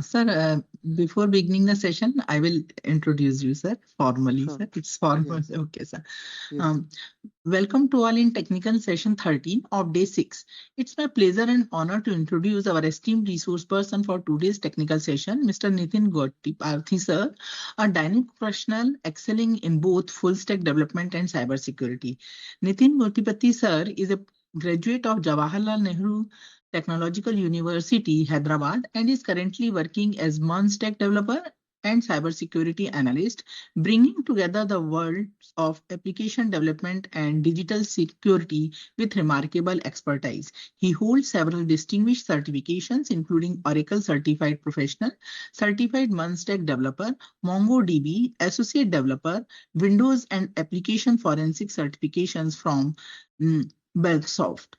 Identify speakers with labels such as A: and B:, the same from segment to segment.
A: Sir, before beginning the session, I will introduce you, sir, formally,
B: Sure.
A: sir. It's formal.
B: Yes.
A: Okay, sir.
B: Yes.
A: Um, Welcome to all in technical session 13 of day 6. It's my pleasure and honor to introduce our esteemed resource person for today's technical session, Mr. Nitin Gotti, sir, a dynamic professional excelling in both full stack development and cybersecurity. Nitin Gottipati, sir, is a graduate of Jawaharlal Nehru Technological University, Hyderabad, and is currently working as Stack developer and cybersecurity analyst, bringing together the worlds of application development and digital security with remarkable expertise. He holds several distinguished certifications, including Oracle Certified Professional, Certified Stack Developer, MongoDB Associate Developer, Windows and Application Forensic certifications from Belsoft.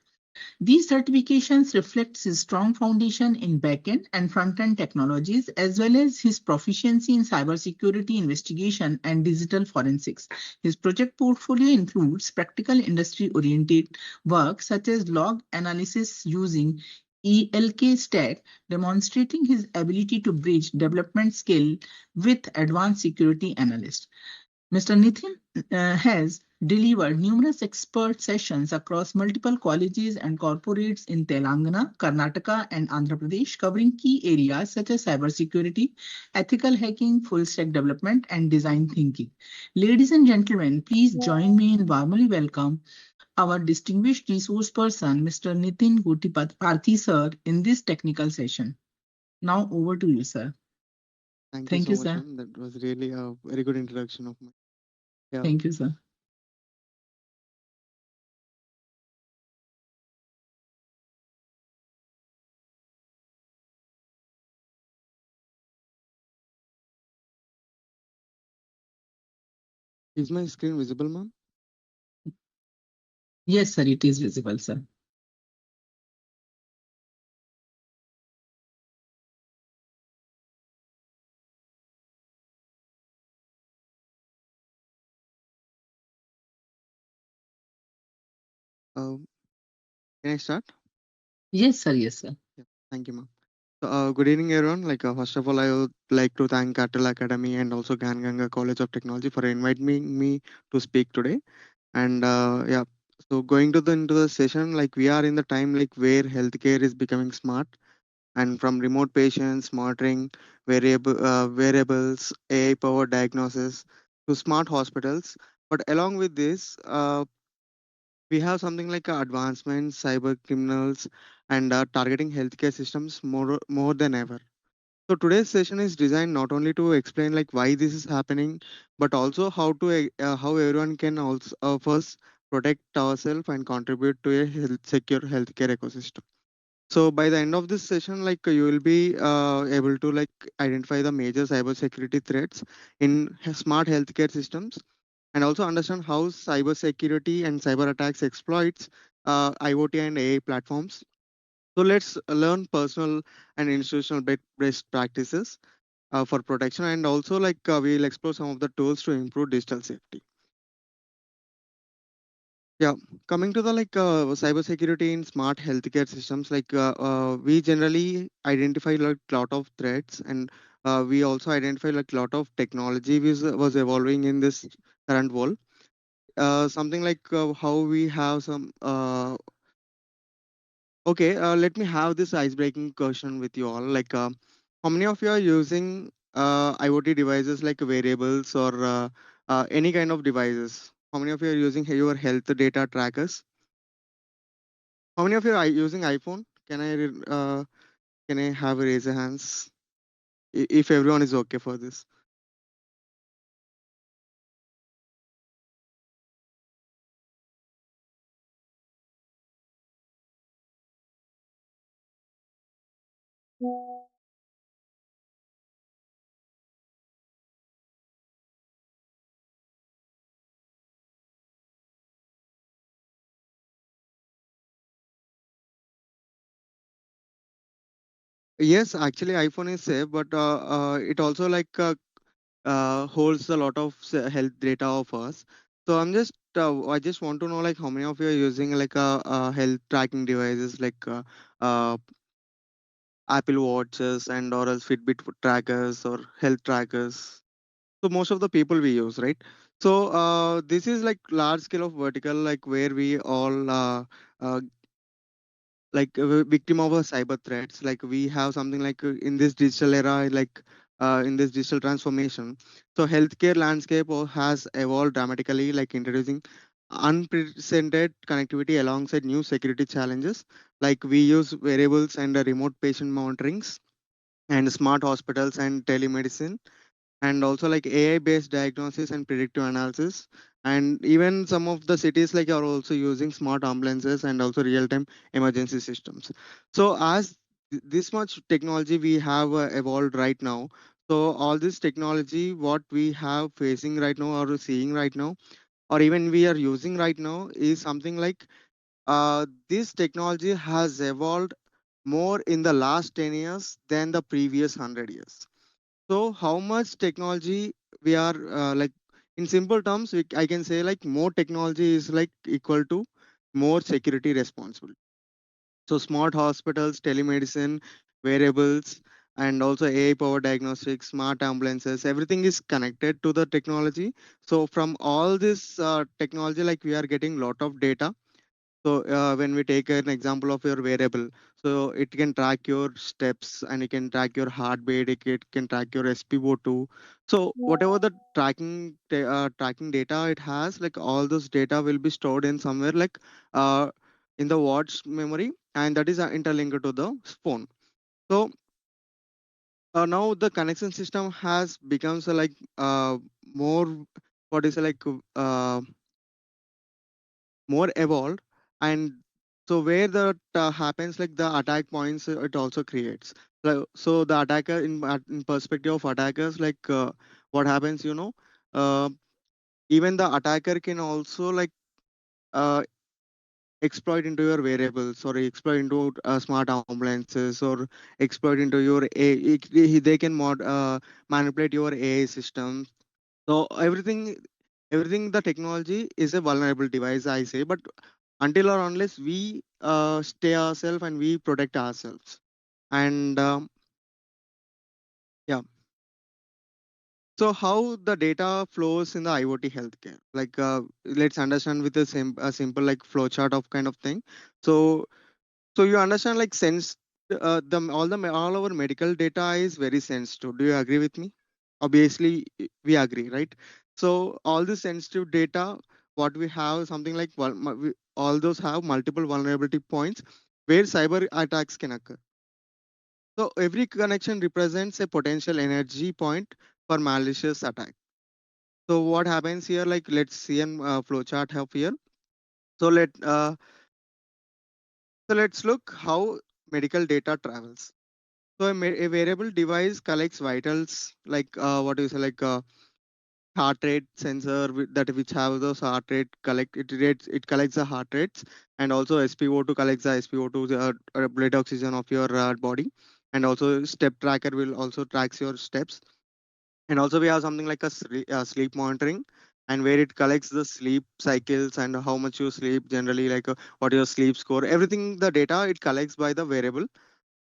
A: These certifications reflect his strong foundation in backend and front-end technologies, as well as his proficiency in cybersecurity investigation and digital forensics. His project portfolio includes practical industry-oriented work such as log analysis using ELK stack, demonstrating his ability to bridge development skill with advanced security analysts. Mr. Nitin has delivered numerous expert sessions across multiple colleges and corporates in Telangana, Karnataka, and Andhra Pradesh, covering key areas such as cybersecurity, ethical hacking, full stack development, and design thinking. Ladies and gentlemen, please join me in warmly welcome our distinguished resource person, Mr. Nitin Gutipathi, sir, in this technical session. Now over to you, sir.
B: Thank you
A: Thank
B: so
A: you,
B: much,
A: sir.
B: ma'am. That was really a very good introduction of mine. Yeah.
A: Thank you, sir.
B: Is my screen visible, ma'am?
A: Yes, sir, it is visible, sir.
B: Um, can I start?
A: Yes, sir. Yes, sir.
B: Yeah. Thank you, ma'am. So, good evening, everyone. First of all, I would like to thank Cattle Academy and also Ganga College of Technology for inviting me to speak today. And yeah, so going to the into the session, we are in the time where healthcare is becoming smart, and from remote patients monitoring, wearables, AI powered diagnosis to smart hospitals. But along with this, we have something like advancements, cyber criminals, and targeting healthcare systems more than ever. So today's session is designed not only to explain why this is happening, but also how everyone can also first protect ourselves and contribute to a secure healthcare ecosystem. So by the end of this session, you will be able to identify the major cybersecurity threats in smart healthcare systems, and also understand how cybersecurity and cyber attacks exploits IoT and AI platforms. So let's learn personal and institutional best practices for protection, and also we'll explore some of the tools to improve digital safety. Yeah, coming to the cybersecurity in smart healthcare systems, we generally identify lot of threats, and we also identify lot of technology was evolving in this current world. Something how we have some okay, let me have this ice-breaking question with you all. How many of you are using IoT devices like wearables or any kind of devices? How many of you are using your health data trackers? How many of you are using iPhone? Can I have a raise of hands if everyone is okay for this? Yes, actually iPhone is safe, but it also holds a lot of health data of us. So I just want to know how many of you are using health tracking devices uh, Apple watches and or else Fitbit trackers or health trackers. So most of the people we use, right? So this is like large scale of vertical, like where we all uh, like a victim of a cyber threats. Like we have something like in this digital era, like in this digital transformation, so healthcare landscape has evolved dramatically, like introducing unprecedented connectivity alongside new security challenges. Like we use wearables and remote patient monitorings and smart hospitals and telemedicine, and also like AI based diagnosis and predictive analysis. And even some of the cities like are also using smart ambulances and also real time emergency systems. So as this much technology we have evolved right now, so all this technology what we have facing right now or seeing right now or even we are using right now is something like this technology has evolved more in the last 10 years than the previous 100 years. So how much technology we are like in simple terms, I can say like more technology is like equal to more security responsible. So smart hospitals, telemedicine, wearables, and also AI powered diagnostics, smart ambulances, everything is connected to the technology. So from all this technology, like we are getting lot of data. So when we take an example of your wearable, so it can track your steps and it can track your heartbeat, it can track your SpO2. So whatever the tracking data it has, like all those data will be stored in somewhere like uh, in the watch memory, and that is interlinked to the phone. So now the connection system has becomes more what is uh, more evolved. And so where that happens like the attack points it also creates, so the attacker in perspective of attackers, like what happens, uh, even the attacker can also like uh, exploit into your variables or exploit into smart ambulances or exploit into your they can manipulate your AI system. So everything the technology is a vulnerable device, I say, but until or unless we stay ourselves and we protect ourselves. And yeah, so how the data flows in the IoT healthcare? Like let's understand with a simple like flowchart of kind of thing. So so you understand like sense all our medical data is very sensitive. Do you agree with me? Obviously, we agree, right? So all this sensitive data, what we have, something like all those have multiple vulnerability points where cyber attacks can occur. So every connection represents a potential energy point for malicious attack. So what happens here? Like let's see an flowchart have here. So let's look how medical data travels. So a wearable device collects vitals like what is like heart rate sensor that which have those heart rate collect it collects the heart rates, and also SpO2 collects the SpO2, blood oxygen of your body, and also step tracker will also tracks your steps. And also we have something like a sleep monitoring, and where it collects the sleep cycles and how much you sleep generally, like what your sleep score, everything the data it collects by the wearable,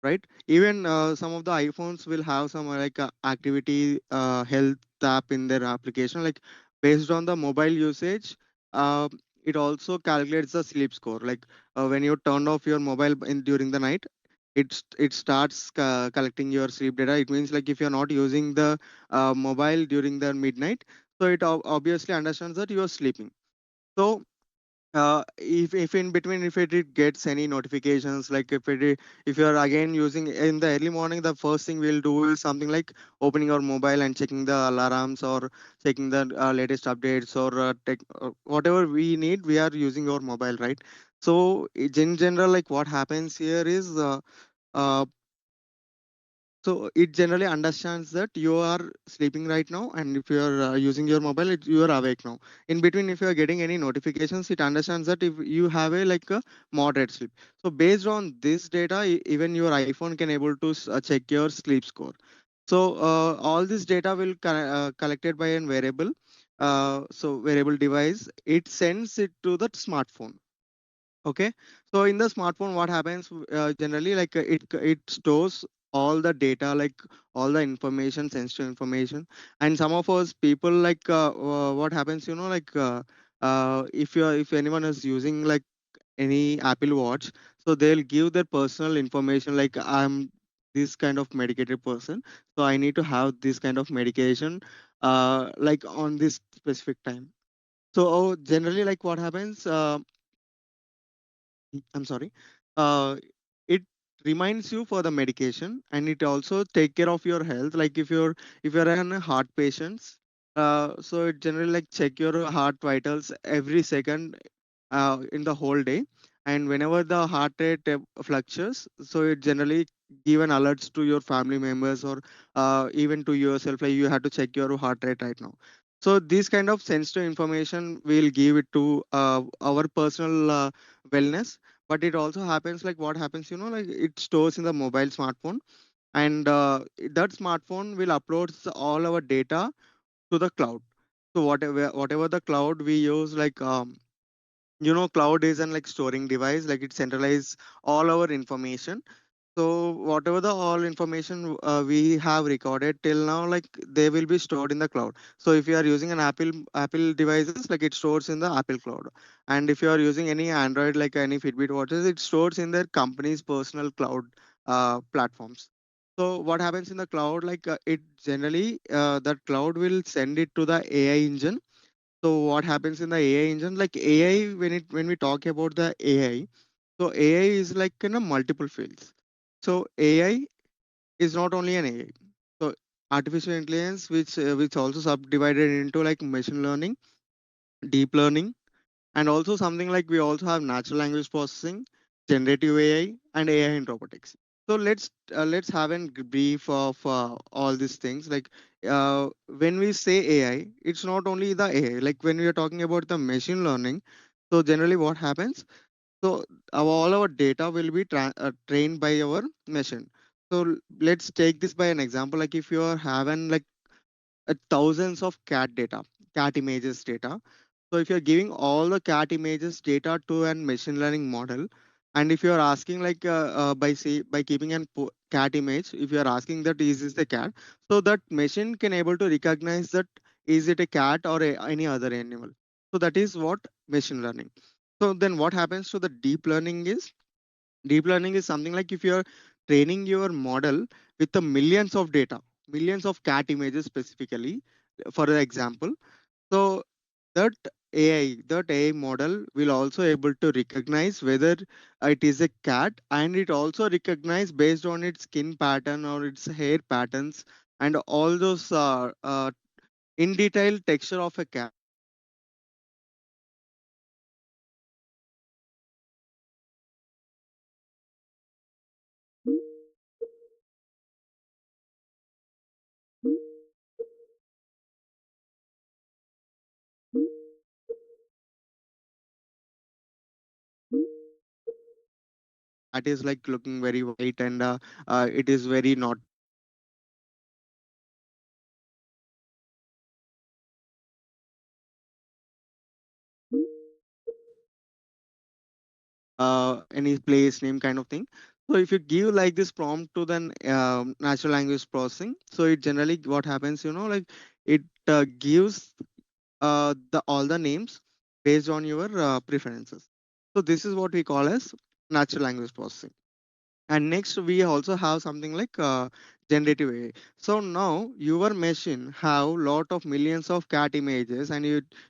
B: right? Even some of the iPhones will have some activity health app in their application, like based on the mobile usage. uh, it also calculates the sleep score, like when you turn off your mobile in during the night, it starts collecting your sleep data. It means like if you're not using the mobile during the midnight, so it obviously understands that you are sleeping. So if in between if it gets any notifications, like if you are again using in the early morning, the first thing we'll do is something like opening our mobile and checking the alarms or checking the latest updates or whatever we need, we are using our mobile, right? So in general, like what happens here is uh, so it generally understands that you are sleeping right now, and if you are using your mobile, you are awake now. In between, if you are getting any notifications, it understands that if you have a like a moderate sleep. So based on this data, even your iPhone can able to check your sleep score. So all this data will collected by a wearable. So wearable device, it sends it to the smartphone. Okay, so in the smartphone, what happens generally, like it stores all the data, like all the information, sensitive information. And some of us people, like what happens, if anyone is using like any Apple Watch, so they'll give their personal information, like I'm this kind of medicated person, so I need to have this kind of medication, like on this specific time. So generally, like what happens, I'm sorry. It reminds you for the medication, and it also take care of your health. Like if you're an heart patient, so it generally like check your heart vitals every second in the whole day, and whenever the heart rate fluctuates, so it generally give an alerts to your family members, or even to yourself, like you have to check your heart rate right now. So this kind of sensitive information will give it to our personal wellness. But it also happens, like what happens, like it stores in the mobile smartphone, and that smartphone will upload all our data to the cloud. So whatever the cloud we use, like cloud is an like storing device, like it centralize all our information. So whatever the all information we have recorded till now, like they will be stored in the cloud. So if you are using an Apple devices, like it stores in the Apple cloud. And if you are using any Android, like any Fitbit watches, it stores in their company's personal cloud platforms. So what happens in the cloud, like it generally that cloud will send it to the AI engine. So what happens in the AI engine, like AI, when we talk about the AI, so AI is like in a multiple fields. So AI is not only an AI. So artificial intelligence, which also subdivided into like machine learning, deep learning, and also something like we also have natural language processing, generative AI, and AI in robotics. So let's have a brief of all these things. Like when we say AI, it's not only the AI. Like when we are talking about the machine learning, so generally what happens, so all our data will be trained by our machine. So let's take this by an example. Like if you are having like thousands of cat images data. So if you're giving all the cat images data to an machine learning model, and if you're asking like by keeping an cat image, if you're asking that is this the cat, so that machine can able to recognize that is it a cat or any other animal. So that is what machine learning. So then what happens to the deep learning is something like if you're training your model with the millions of data, millions of cat images specifically, for example. So that that AI model will also able to recognize whether it is a cat, and it also recognize based on its skin pattern or its hair patterns and all those in detail texture of a cat. That is like looking very white, and it is very not any place name kind of thing. So if you give like this prompt to then natural language processing, so it generally what happens, like it gives the all the names based on your preferences. So this is what we call as natural language processing. And next we also have something like generative AI. So now your machine have lot of millions of cat images, and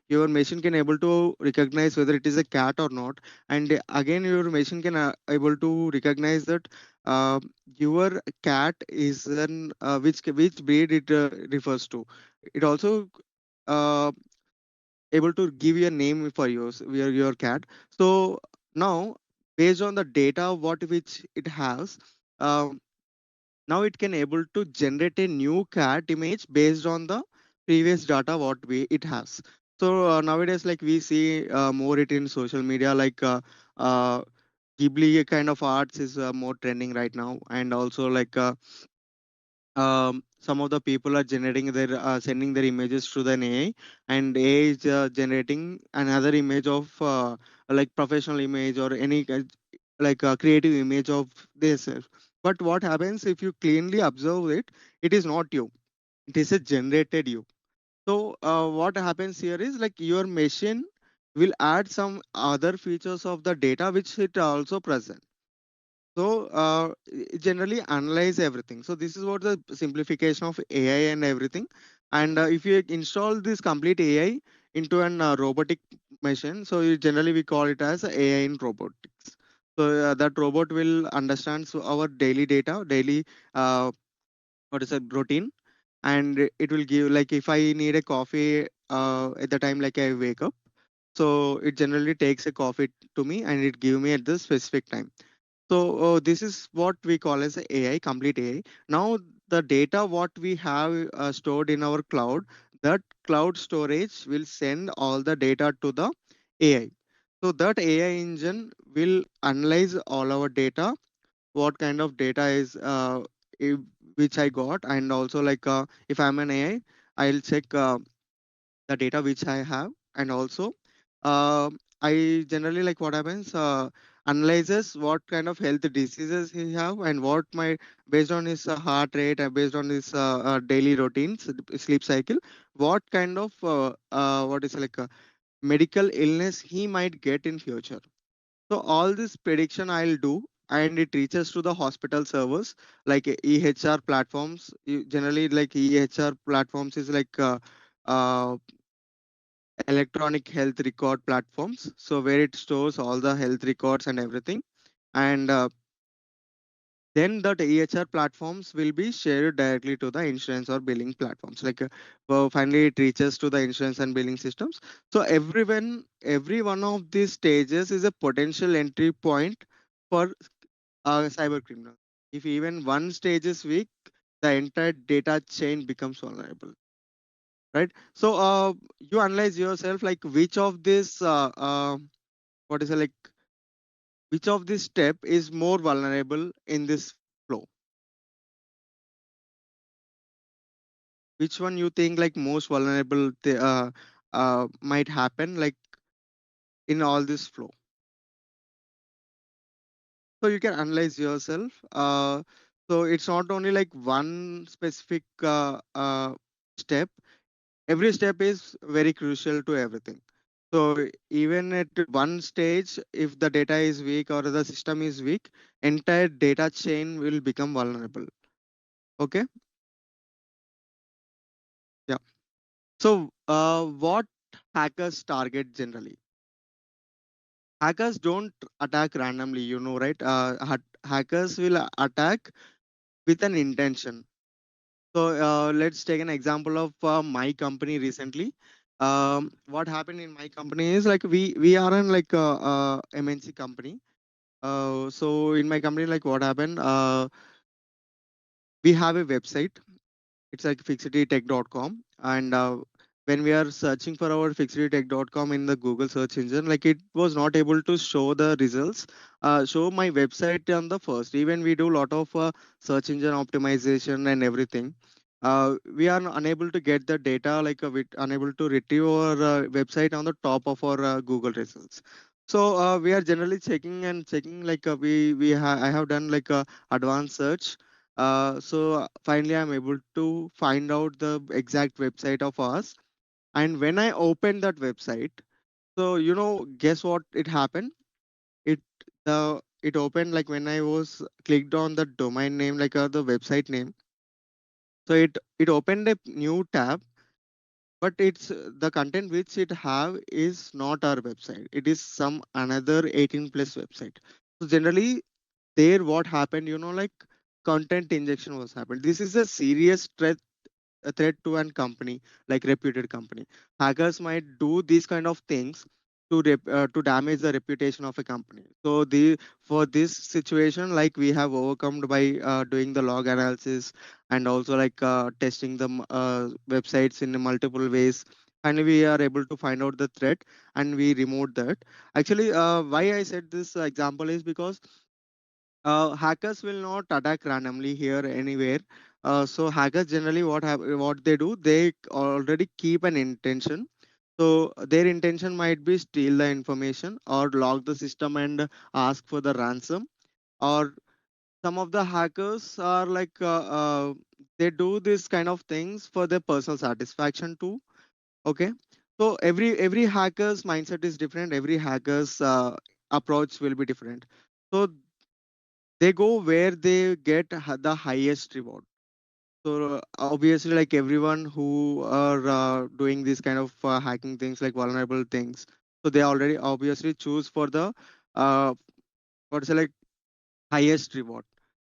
B: your machine can able to recognize whether it is a cat or not. And again your machine can able to recognize that uh, your cat is an which breed it refers to. It also uh, able to give you a name for your cat. So now based on the data what which it has, um, now it can able to generate a new cat image based on the previous data what we it has. So nowadays like we see more it in social media, like uh, Ghibli kind of arts is more trending right now. And also like some of the people are generating their sending their images to the AI, and AI is generating another image of like professional image or any like a creative image of themselves. But what happens if you cleanly observe it? It is not you. It is a generated you. So what happens here is like your machine will add some other features of the data which it also present. So it generally analyze everything. So this is what the simplification of AI and everything. And if you install this complete AI into an robotic machine, so generally we call it as AI in robotics. So that robot will understand so our daily data, daily uh, what is a routine, and it will give like if I need a coffee at the time like I wake up, so it generally takes a coffee to me and it give me at the specific time. So this is what we call as a AI, complete AI. Now the data what we have stored in our cloud, that cloud storage will send all the data to the AI. So that AI engine will analyze all our data, what kind of data is if, which I got, and also like if I'm an AI, I'll check the data which I have, and also I generally like what happens analyzes what kind of health diseases he have and what my based on his heart rate and based on his daily routines, sleep cycle, what kind of what is like a medical illness he might get in future. So all this prediction I'll do, and it reaches to the hospital servers like EHR platforms. Generally, like EHR platforms is like electronic health record platforms. So where it stores all the health records and everything, and then that EHR platforms will be shared directly to the insurance or billing platforms. Like well, finally, it reaches to the insurance and billing systems. So every one of these stages is a potential entry point for cyber criminal. If even one stage is weak, the entire data chain becomes vulnerable, right? So you analyze yourself like which of this what is it like which of this step is more vulnerable in this flow? Which one you think like most vulnerable might happen like in all this flow? So you can analyze yourself. So it's not only like one specific step. Every step is very crucial to everything. So even at one stage, if the data is weak or the system is weak, entire data chain will become vulnerable. Okay. Yeah. So what hackers target generally? Hackers don't attack randomly, you know, right? Hackers will attack with an intention. So let's take an example of my company recently. What happened in my company is like we are in like a MNC company. So in my company, like what happened? We have a website. It's like fixitytech.com, and when we are searching for our fixitytech.com in the Google search engine, like it was not able to show the results, show my website on the first. Even we do a lot of search engine optimization and everything, we are unable to get the data, like we unable to retrieve our website on the top of our Google results. So we are generally checking and checking, like I have done like a advanced search. So finally, I'm able to find out the exact website of us. And when I opened that website, so guess what? It happened. It it opened like when I was clicked on the domain name, like the website name. So it opened a new tab, but it's the content which it have is not our website. It is some another 18 plus website. So generally, there what happened, like content injection was happened. This is a serious threat, a threat to an company, like reputed company. Hackers might do these kind of things to damage the reputation of a company. So the for this situation, like we have overcome by doing the log analysis and also like testing the websites in multiple ways. And we are able to find out the threat and we removed that. Actually, why I said this example is because hackers will not attack randomly here anywhere. So hackers generally what they do, they already keep an intention. So their intention might be steal the information or log the system and ask for the ransom, or some of the hackers are like they do this kind of things for their personal satisfaction too. Okay, so every hacker's mindset is different, every hacker's approach will be different. So they go where they get the highest reward. So obviously, like everyone who are doing this kind of hacking things, like vulnerable things, so they already obviously choose for the uh, what's it like highest reward.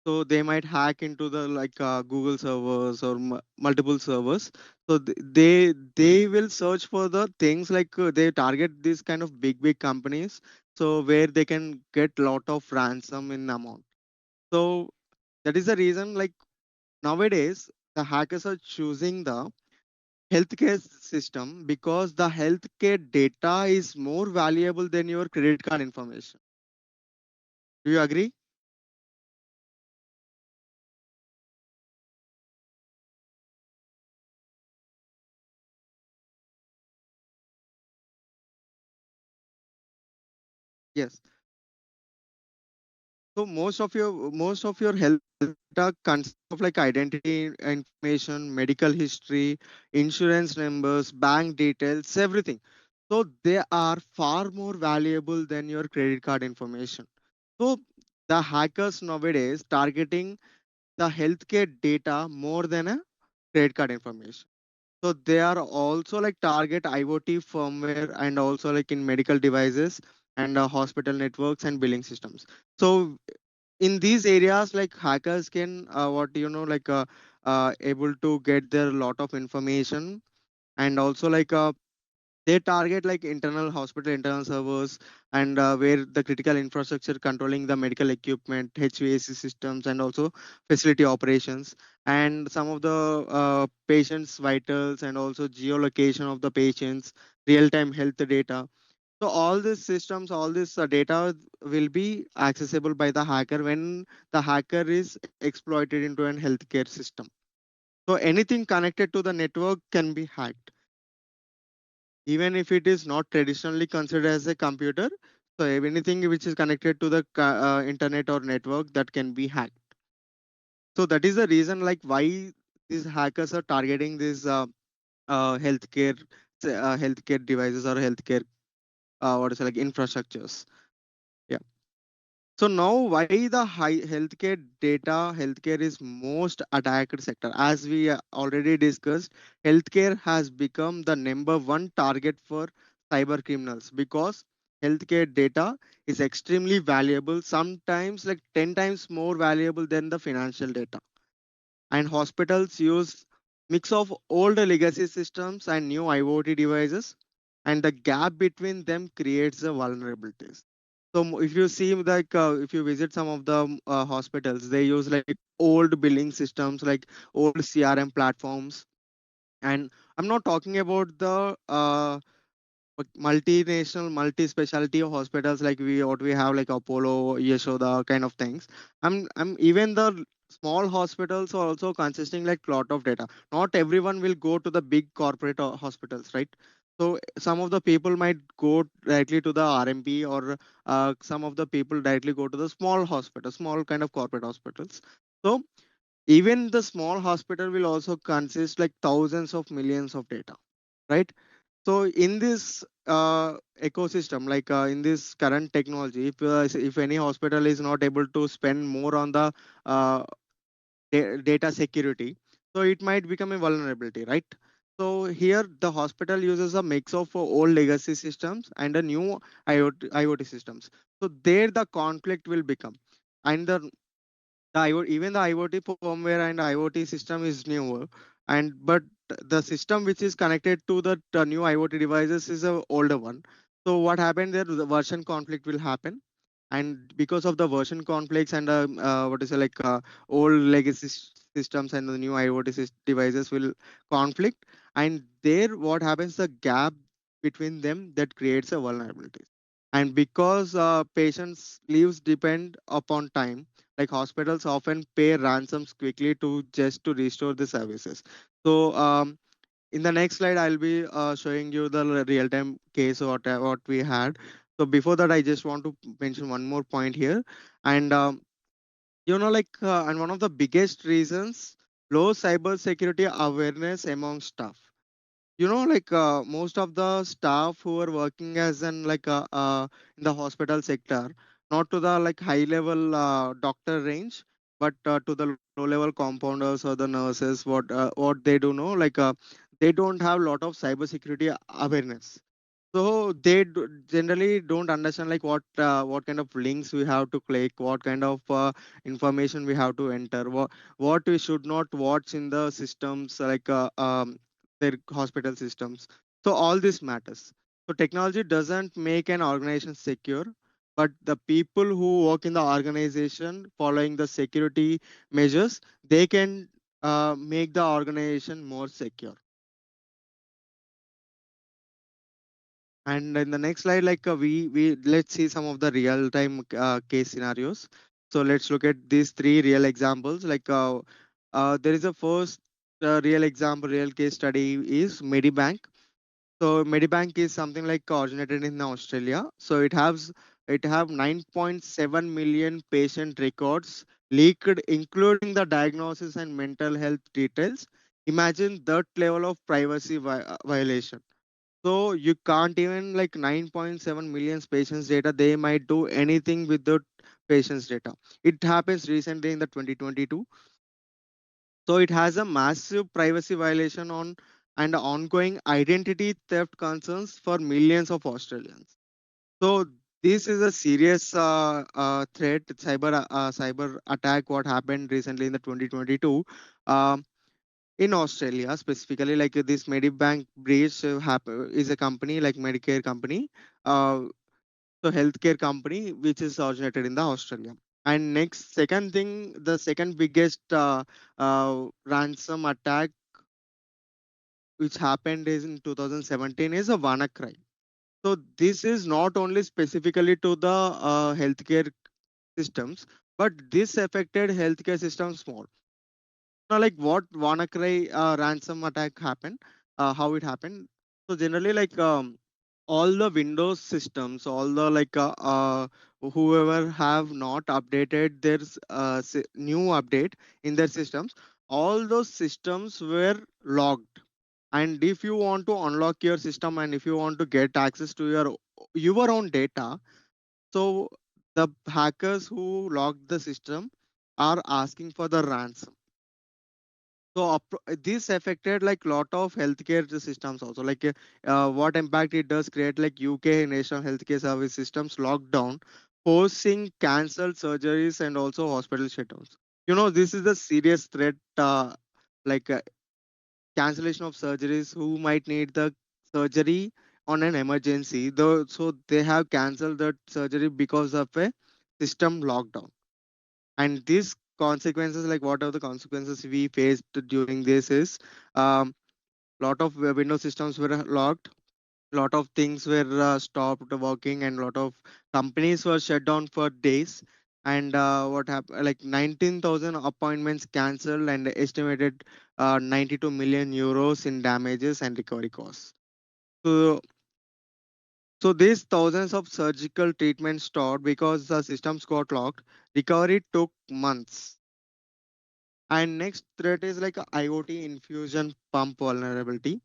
B: So they might hack into the like Google servers or multiple servers. So they will search for the things like they target these kind of big companies. So where they can get lot of ransom in amount. So that is the reason like nowadays the hackers are choosing the healthcare system because the healthcare data is more valuable than your credit card information. Do you agree? Yes. So most of your health data consists of like identity information, medical history, insurance numbers, bank details, everything. So they are far more valuable than your credit card information. So the hackers nowadays targeting the healthcare data more than a credit card information. So they are also like target IoT firmware and also like in medical devices and hospital networks and billing systems. So in these areas like hackers can what like able to get their lot of information and also like they target like internal hospital internal servers and where the critical infrastructure controlling the medical equipment HVAC systems and also facility operations and some of the patients vitals and also geolocation of the patients real time health data. So all these systems, all this data will be accessible by the hacker when the hacker is exploited into an healthcare system. So anything connected to the network can be hacked, even if it is not traditionally considered as a computer. So anything which is connected to the internet or network that can be hacked. So that is the reason like why these hackers are targeting these healthcare devices or healthcare what is it, like infrastructures. Yeah. So now why the high healthcare is most attacked sector. As we already discussed, healthcare has become the number one target for cyber criminals because healthcare data is extremely valuable, sometimes like 10 times more valuable than the financial data. And hospitals use mix of old legacy systems and new IoT devices, and the gap between them creates the vulnerabilities. So if you see like if you visit some of the hospitals, they use like old billing systems, like old CRM platforms, and I'm not talking about the multinational, multi-specialty hospitals like what we have like Apollo, Yashoda kind of things. I'm even the small hospitals are also consisting like lot of data. Not everyone will go to the big corporate hospitals, right? So some of the people might go directly to the RMP or some of the people directly go to the small hospital, small kind of corporate hospitals. So even the small hospital will also consist like thousands of millions of data, right? So in this ecosystem, like in this current technology, if any hospital is not able to spend more on the uh, data security, so it might become a vulnerability, right? So here the hospital uses a mix of old legacy systems and a new IoT systems. So there the conflict will become, and the even the IoT firmware and IoT system is newer, and but the system which is connected to the new IoT devices is a older one. So what happened there? The version conflict will happen, and because of the version conflicts and what is it like old legacy systems and the new IoT devices will conflict, and there what happens? The gap between them that creates a vulnerability, and because patients' lives depend upon time, like hospitals often pay ransoms quickly to just to restore the services. So in the next slide I'll be showing you the real time case what we had. So before that I just want to mention one more point here, and And one of the biggest reasons, low cybersecurity awareness among staff. Most of the staff who are working as an in the hospital sector, not to the like high level doctor range, but to the low level compounders or the nurses, what they do know, they don't have lot of cybersecurity awareness. So they generally don't understand like what kind of links we have to click, what kind of information we have to enter, what we should not watch in the systems their hospital systems. So all this matters. So technology doesn't make an organization secure, but the people who work in the organization following the security measures, they can make the organization more secure. And in the next slide, we let's see some of the real time case scenarios. So let's look at these three real examples. There is a first real example, real case study is Medibank. So Medibank is something like originated in Australia. So it have 9.7 million patient records leaked, including the diagnosis and mental health details. Imagine that level of privacy violation. So you can't even like 9.7 million patients data. They might do anything with the patients data. It happens recently in the 2022. So it has a massive privacy violation on and ongoing identity theft concerns for millions of Australians. So this is a serious threat, cyber attack. What happened recently in the 2022? Um, in Australia specifically, like this Medibank breach is a company like Medicare company, uh, so healthcare company which is originated in the Australia. And next, second thing, the second biggest ransom attack which happened is in 2017 is a WannaCry. So this is not only specifically to the healthcare systems, but this affected healthcare systems more. Now, like what WannaCry ransom attack happened, how it happened. So generally, all the Windows systems, all the whoever have not updated their new update in their systems, all those systems were logged. And if you want to unlock your system and if you want to get access to your own data, so the hackers who logged the system are asking for the ransom. So this affected like lot of healthcare systems also. What impact it does create like UK national healthcare service systems locked down, forcing cancelled surgeries and also hospital shutdowns. This is a serious threat. Like cancellation of surgeries. Who might need the surgery on an emergency, though, so they have cancelled that surgery because of a system lockdown. And these consequences, like what are the consequences we faced during this is, um, lot of Windows systems were locked, lot of things were stopped working, and lot of companies were shut down for days. And what happened, like 19,000 appointments cancelled and estimated 92 million euros in damages and recovery costs. So so these thousands of surgical treatments stopped because the systems got locked. Recovery took months. And next threat is like a IoT infusion pump vulnerability.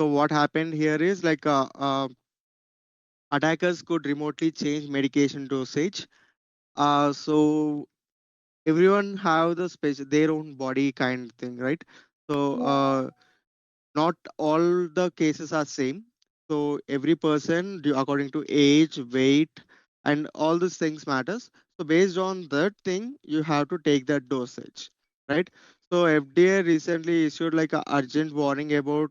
B: So what happened here is attackers could remotely change medication dosage. So everyone have the space, their own body kind of thing, right? So not all the cases are same. So every person, according to age, weight, and all these things matters. So based on that thing, you have to take that dosage, right? So FDA recently issued like a urgent warning about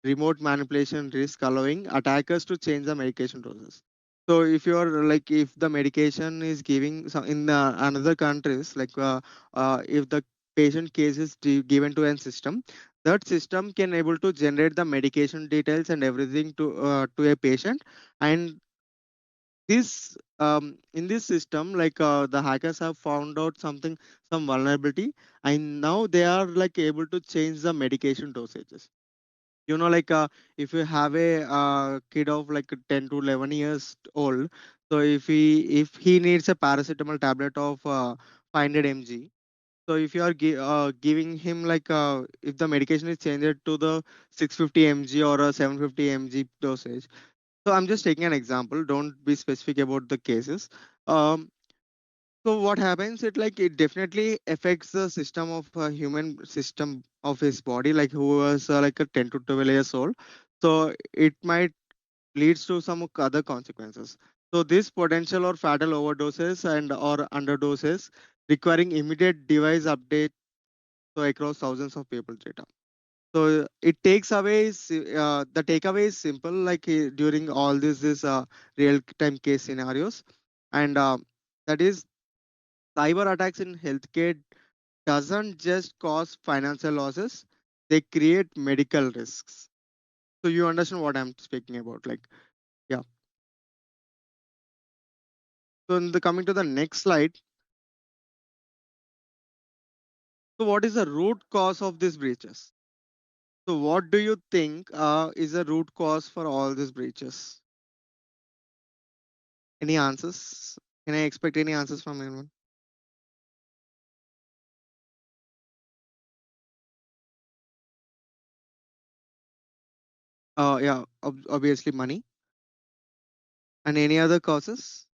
B: remote manipulation risk, allowing attackers to change the medication doses. So if you're like if the medication is giving some in another countries, if the patient case is given to an system, that system can able to generate the medication details and everything to a patient. And this in this system, the hackers have found out some vulnerability, and now they are like able to change the medication dosages. If you have a kid of like 10 to 11 years old, so if he needs a paracetamol tablet of 500 mg. So if you are giving him like if the medication is changed to the 650 mg or a 750 mg dosage. So I'm just taking an example. Don't be specific about the cases. Um, so what happens? It definitely affects the system of human system of his body, like who was like a 10 to 12 years old. So it might leads to some other consequences. So this potential or fatal overdoses and or underdoses requiring immediate device update so across thousands of people's data. So it takes away the takeaway is simple like during all this real time case scenarios and that is cyber attacks in healthcare doesn't just cause financial losses, they create medical risks. So you understand what I'm speaking about, like yeah. So in the coming to the next slide, so what is the root cause of these breaches? So what do you think is the root cause for all these breaches? Any answers? Can I expect any answers from anyone? Yeah, obviously money. And any other causes?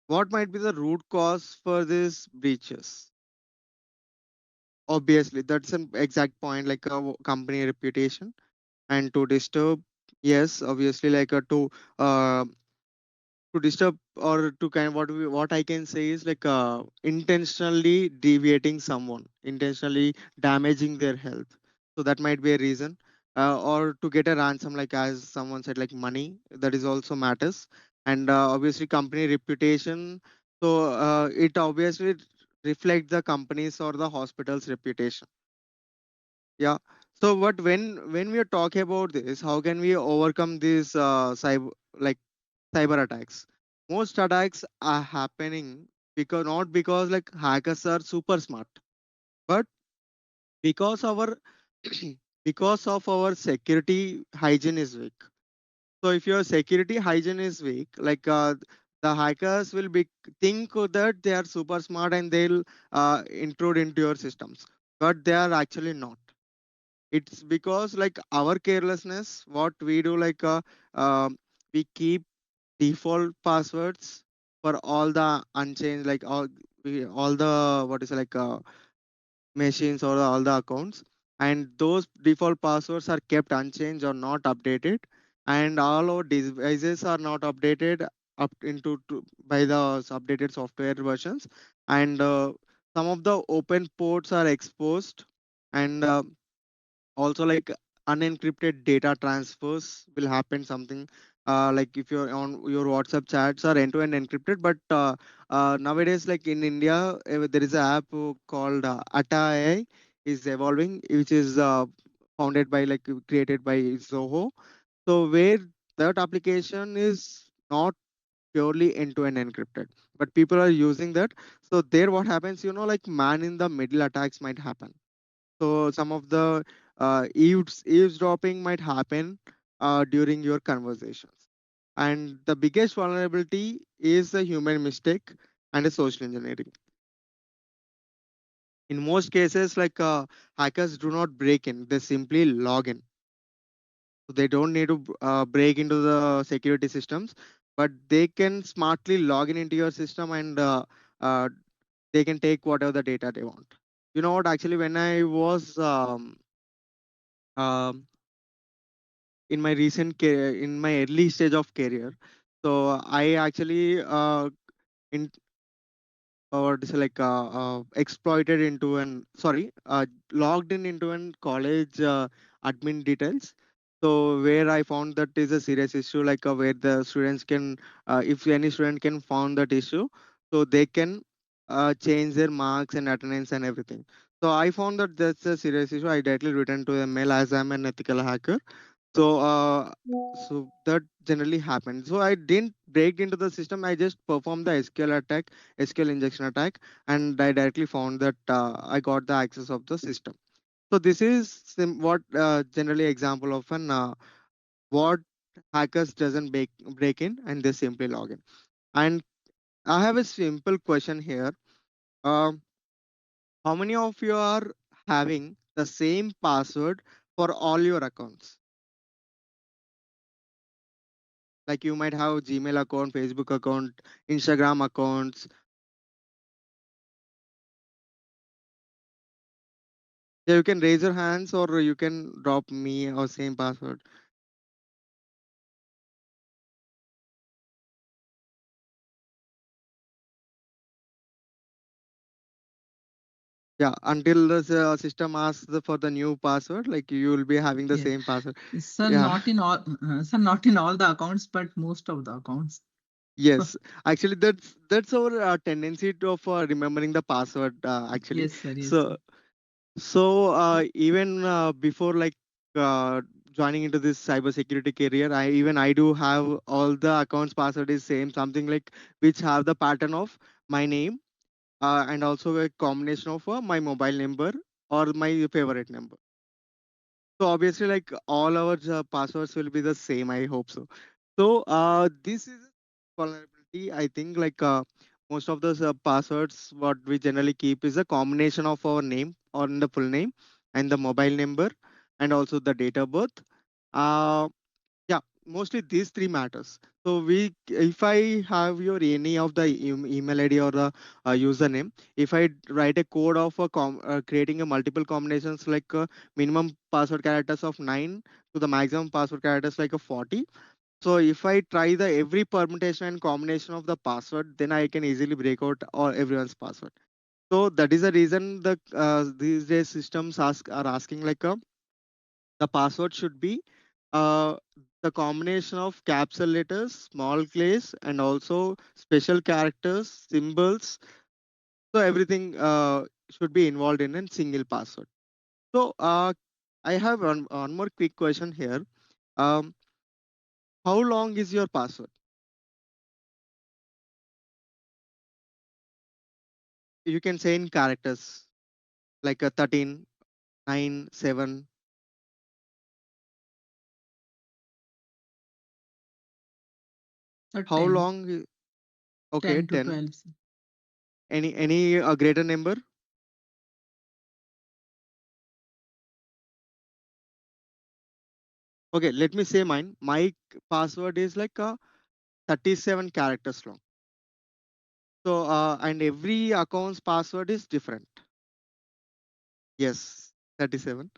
B: What might be the root cause for these breaches? Obviously, that's an exact point, like a company reputation and to disturb. Yes, obviously, like to disturb or to kind of what I can say is like intentionally deviating someone, intentionally damaging their health. So that might be a reason. Or to get a ransom, like as someone said, like money, that is also matters. And obviously company reputation. So it obviously reflects the company's or the hospital's reputation. Yeah. So what when we are talking about this, how can we overcome these cyber attacks? Most attacks are happening because not because like hackers are super smart, but because our because of our security hygiene is weak. So if your security hygiene is weak, like the hackers will be think that they are super smart and they'll intrude into your systems, but they are actually not. It's because like our carelessness, what we do, like we keep default passwords for all the unchanged like all the what is it, like machines or all the accounts, and those default passwords are kept unchanged or not updated, and all our devices are not updated up into by the updated software versions, and some of the open ports are exposed, and also like unencrypted data transfers will happen something like if you're on your WhatsApp chats are end-to-end encrypted, but nowadays like in India there is an app called Ata AI is evolving, which is founded by like created by Zoho. So where that application is not purely end-to-end encrypted, but people are using that. So there what happens, like man in the middle attacks might happen. So some of the eavesdropping might happen during your conversations. And the biggest vulnerability is a human mistake and a social engineering. In most cases, like hackers do not break in; they simply log in. So they don't need to break into the security systems, but they can smartly log in into your system and uh, they can take whatever the data they want. You know what? Actually, when I was um, in my in my early stage of career, so I actually in or this like exploited into an sorry logged in into an college admin details, so where I found that is a serious issue, like where the students can if any student can found that issue, so they can change their marks and attendance and everything. So I found that that's a serious issue. I directly returned to the mail as I'm an ethical hacker. So so that generally happened. So I didn't break into the system. I just performed the SQL attack, SQL injection attack, and I directly found that I got the access of the system. So this is what generally example of an what hackers doesn't break in and they simply log in. And I have a simple question here. Um, how many of you are having the same password for all your accounts? Like you might have Gmail account, Facebook account, Instagram accounts. Yeah, you can raise your hands or you can drop me or same password. Yeah, until the system asks for the new password, like you will be having the
A: Yeah.
B: same password.
A: Sir,
B: Yeah.
A: not in all the accounts, but most of the accounts.
B: Yes, actually, that's our tendency to of remembering the password. Actually,
A: Yes, sir. Yes, sir.
B: so even before like uh, joining into this cybersecurity career, I do have all the accounts password is same, something like which have the pattern of my name and also a combination of my mobile number or my favorite number. So obviously, like all our passwords will be the same. I hope so. So this is a vulnerability. I think like most of those passwords, what we generally keep is a combination of our name or the full name and the mobile number and also the date of birth. Uh, yeah, mostly these three matters. So if I have your any of the email ID or the username, if I write a code of creating a multiple combinations like minimum password characters of 9 to the maximum password characters like a 40. So if I try the every permutation and combination of the password, then I can easily break out all everyone's password. So that is the reason the these days systems are asking like the password should be uh, the combination of capital letters, small case, and also special characters, symbols. So everything should be involved in a single password. So I have one more quick question here. Um, how long is your password? You can say in characters like a 13, 9, 7.
A: Sir,
B: How long? Okay,
A: 10 to
B: 10.
A: 12. Sir.
B: Any greater number? Okay, let me say mine. My password is like 37 characters long. So and every account's password is different. Yes, 37.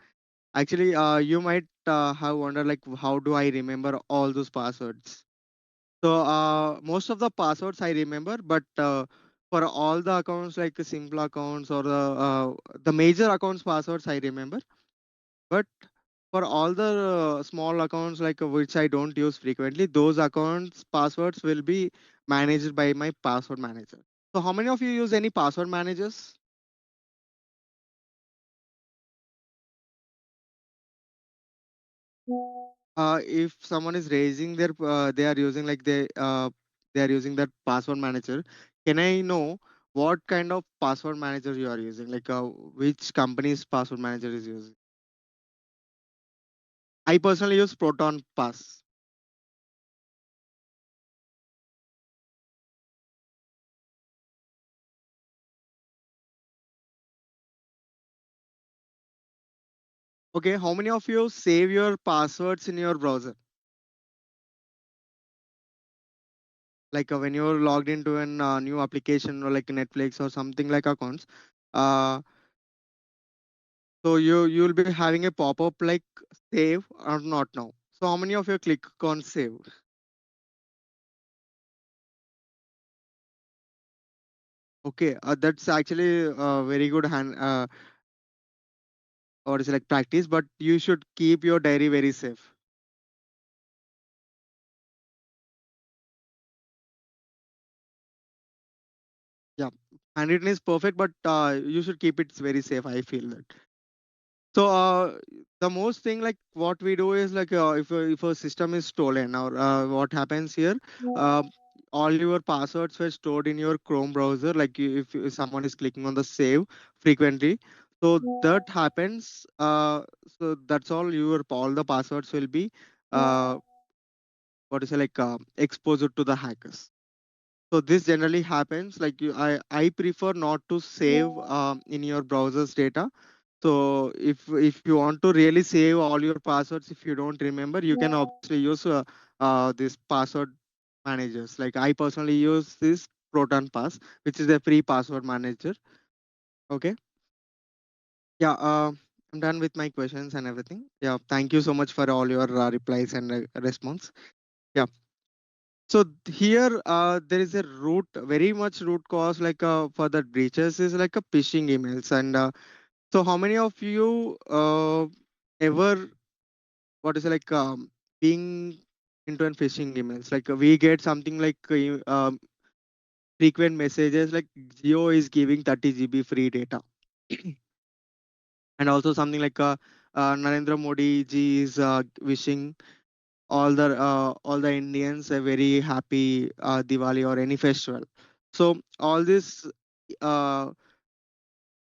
B: Actually, you might have wondered like how do I remember all those passwords? So most of the passwords I remember, but for all the accounts like the simple accounts or the major accounts passwords I remember. But for all the small accounts like which I don't use frequently, those accounts passwords will be managed by my password manager. So how many of you use any password managers? If someone is raising their they are using like they are using that password manager, can I know what kind of password manager you are using, like which company's password manager is using? I personally use Proton Pass. Okay, how many of you save your passwords in your browser? Like when you're logged into an new application or like Netflix or something like accounts, uh, so you'll be having a pop-up like save or not now. So how many of you click on save? Okay, that's actually a very good or is it like practice, but you should keep your diary very safe. Yeah, handwritten is perfect, but you should keep it very safe. I feel that. So the most thing like what we do is like if a system is stolen or what happens here, uh, all your passwords were stored in your Chrome browser. Like if someone is clicking on the save frequently, so that happens. So that's all the passwords will be uh, what is it like exposed to the hackers. So this generally happens like I prefer not to save in your browser's data. So if you want to really save all your passwords, if you don't remember, you can obviously use this password managers. Like I personally use this Proton Pass, which is a free password manager. Okay. Yeah. I'm done with my questions and everything. Yeah. Thank you so much for all your replies and response. Yeah. So here, there is a very much root cause like for the breaches is like a phishing emails. And so, how many of you ever what is it like being into an phishing emails? Like we get something like frequent messages like Geo is giving 30 GB free data, and also something like Narendra Modi ji is wishing all the Indians a very happy Diwali or any festival. So all this uh,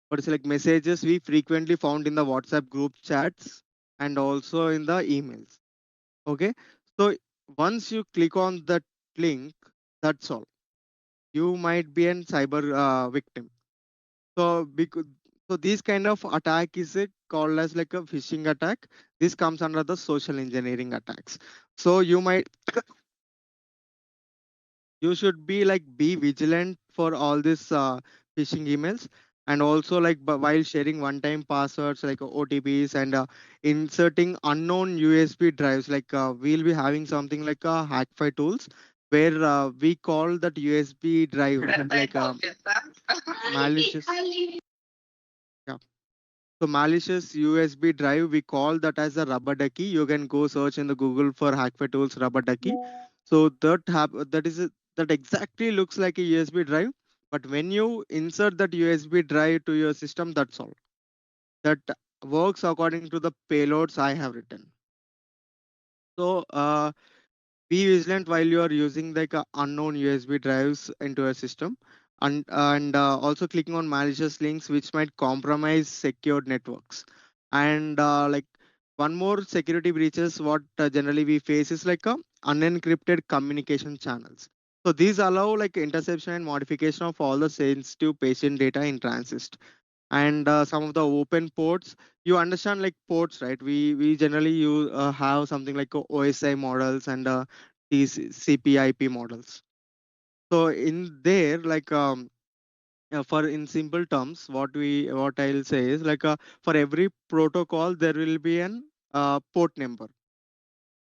B: what is it, like messages we frequently found in the WhatsApp group chats and also in the emails. Okay, so once you click on that link, that's all. You might be an cyber victim. So because so this kind of attack is called as like a phishing attack. This comes under the social engineering attacks. So you should be like be vigilant for all this phishing emails, and also like while sharing one time passwords like OTPs and inserting unknown USB drives, like we'll be having something like hackfi tools where we call that USB drive like malicious. Yeah. So malicious USB drive, we call that as a rubber ducky. You can go search in the Google for hackfi tools rubber ducky. So that exactly looks like a USB drive, but when you insert that USB drive to your system, that's all. That works according to the payloads I have written. So be vigilant while you are using like unknown USB drives into a system, and also clicking on malicious links which might compromise secured networks. And like one more security breaches what generally we face is like unencrypted communication channels. So these allow like interception and modification of all the sensitive patient data in transit, and some of the open ports. You understand like ports, right? We generally use have something like OSI models and these CPIP models. So in there like for in simple terms what I'll say is like for every protocol there will be an port number.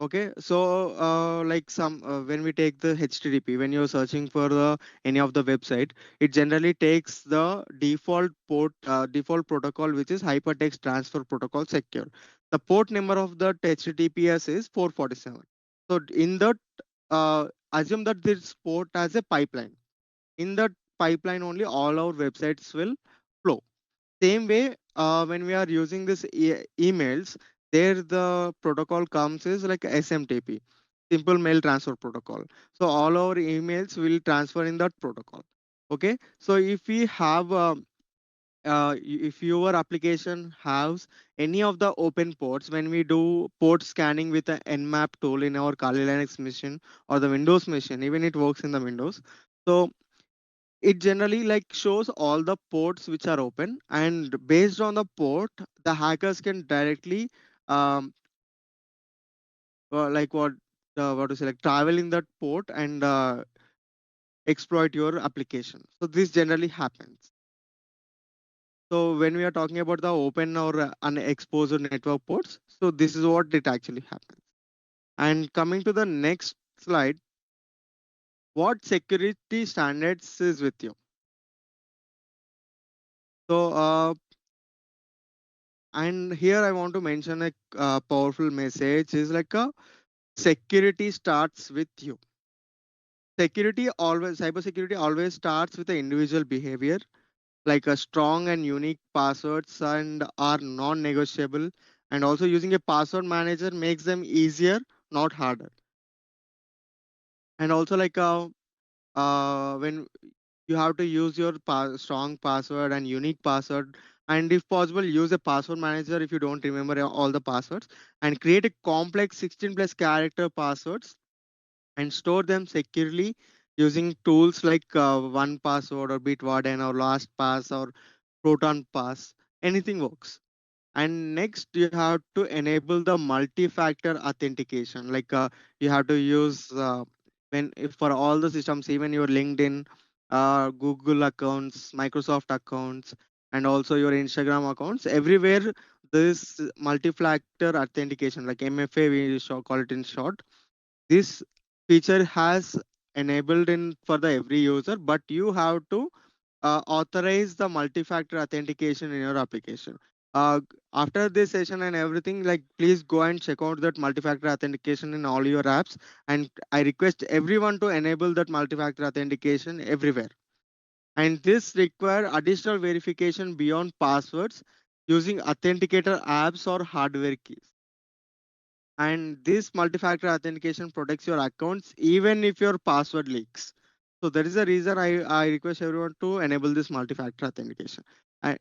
B: Okay, so like some when we take the HTTP, when you're searching for the any of the website, it generally takes the default protocol, which is Hypertext Transfer Protocol Secure. The port number of the HTTPS is 447. So in that, assume that this port as a pipeline. In that pipeline only, all our websites will flow. Same way, when we are using this emails, there the protocol comes is like SMTP, simple mail transfer protocol. So all our emails will transfer in that protocol. Okay, so if we have if your application has any of the open ports, when we do port scanning with the nmap tool in our Kali Linux machine or the Windows machine, even it works in the Windows. So it generally like shows all the ports which are open, and based on the port the hackers can directly um like what to say like travel in that port and exploit your application. So this generally happens. So when we are talking about the open or unexposed network ports, so this is what it actually happens. And coming to the next slide, what security standards is with you? So and here I want to mention a powerful message is like a security starts with you. Cybersecurity always starts with the individual behavior. like a strong and unique passwords and are non-negotiable. And also using a password manager makes them easier, not harder. And also when you have to use your strong password and unique password, and if possible use a password manager if you don't remember all the passwords, and create a complex 16 plus character passwords and store them securely using tools like one password or bitwarden or lastpass or proton pass. Anything works. And next you have to enable the multi-factor authentication, you have to use when if for all the systems, even your LinkedIn, Google accounts, Microsoft accounts, and also your Instagram accounts, everywhere this multi-factor authentication, like MFA we call it in short, this feature has enabled in for the every user, but you have to authorize the multi-factor authentication in your application. After this session and everything, like please go and check out that multi-factor authentication in all your apps. And I request everyone to enable that multi-factor authentication everywhere. And this require additional verification beyond passwords using authenticator apps or hardware keys. And this multi-factor authentication protects your accounts even if your password leaks. So that is the reason I request everyone to enable this multi-factor authentication. And,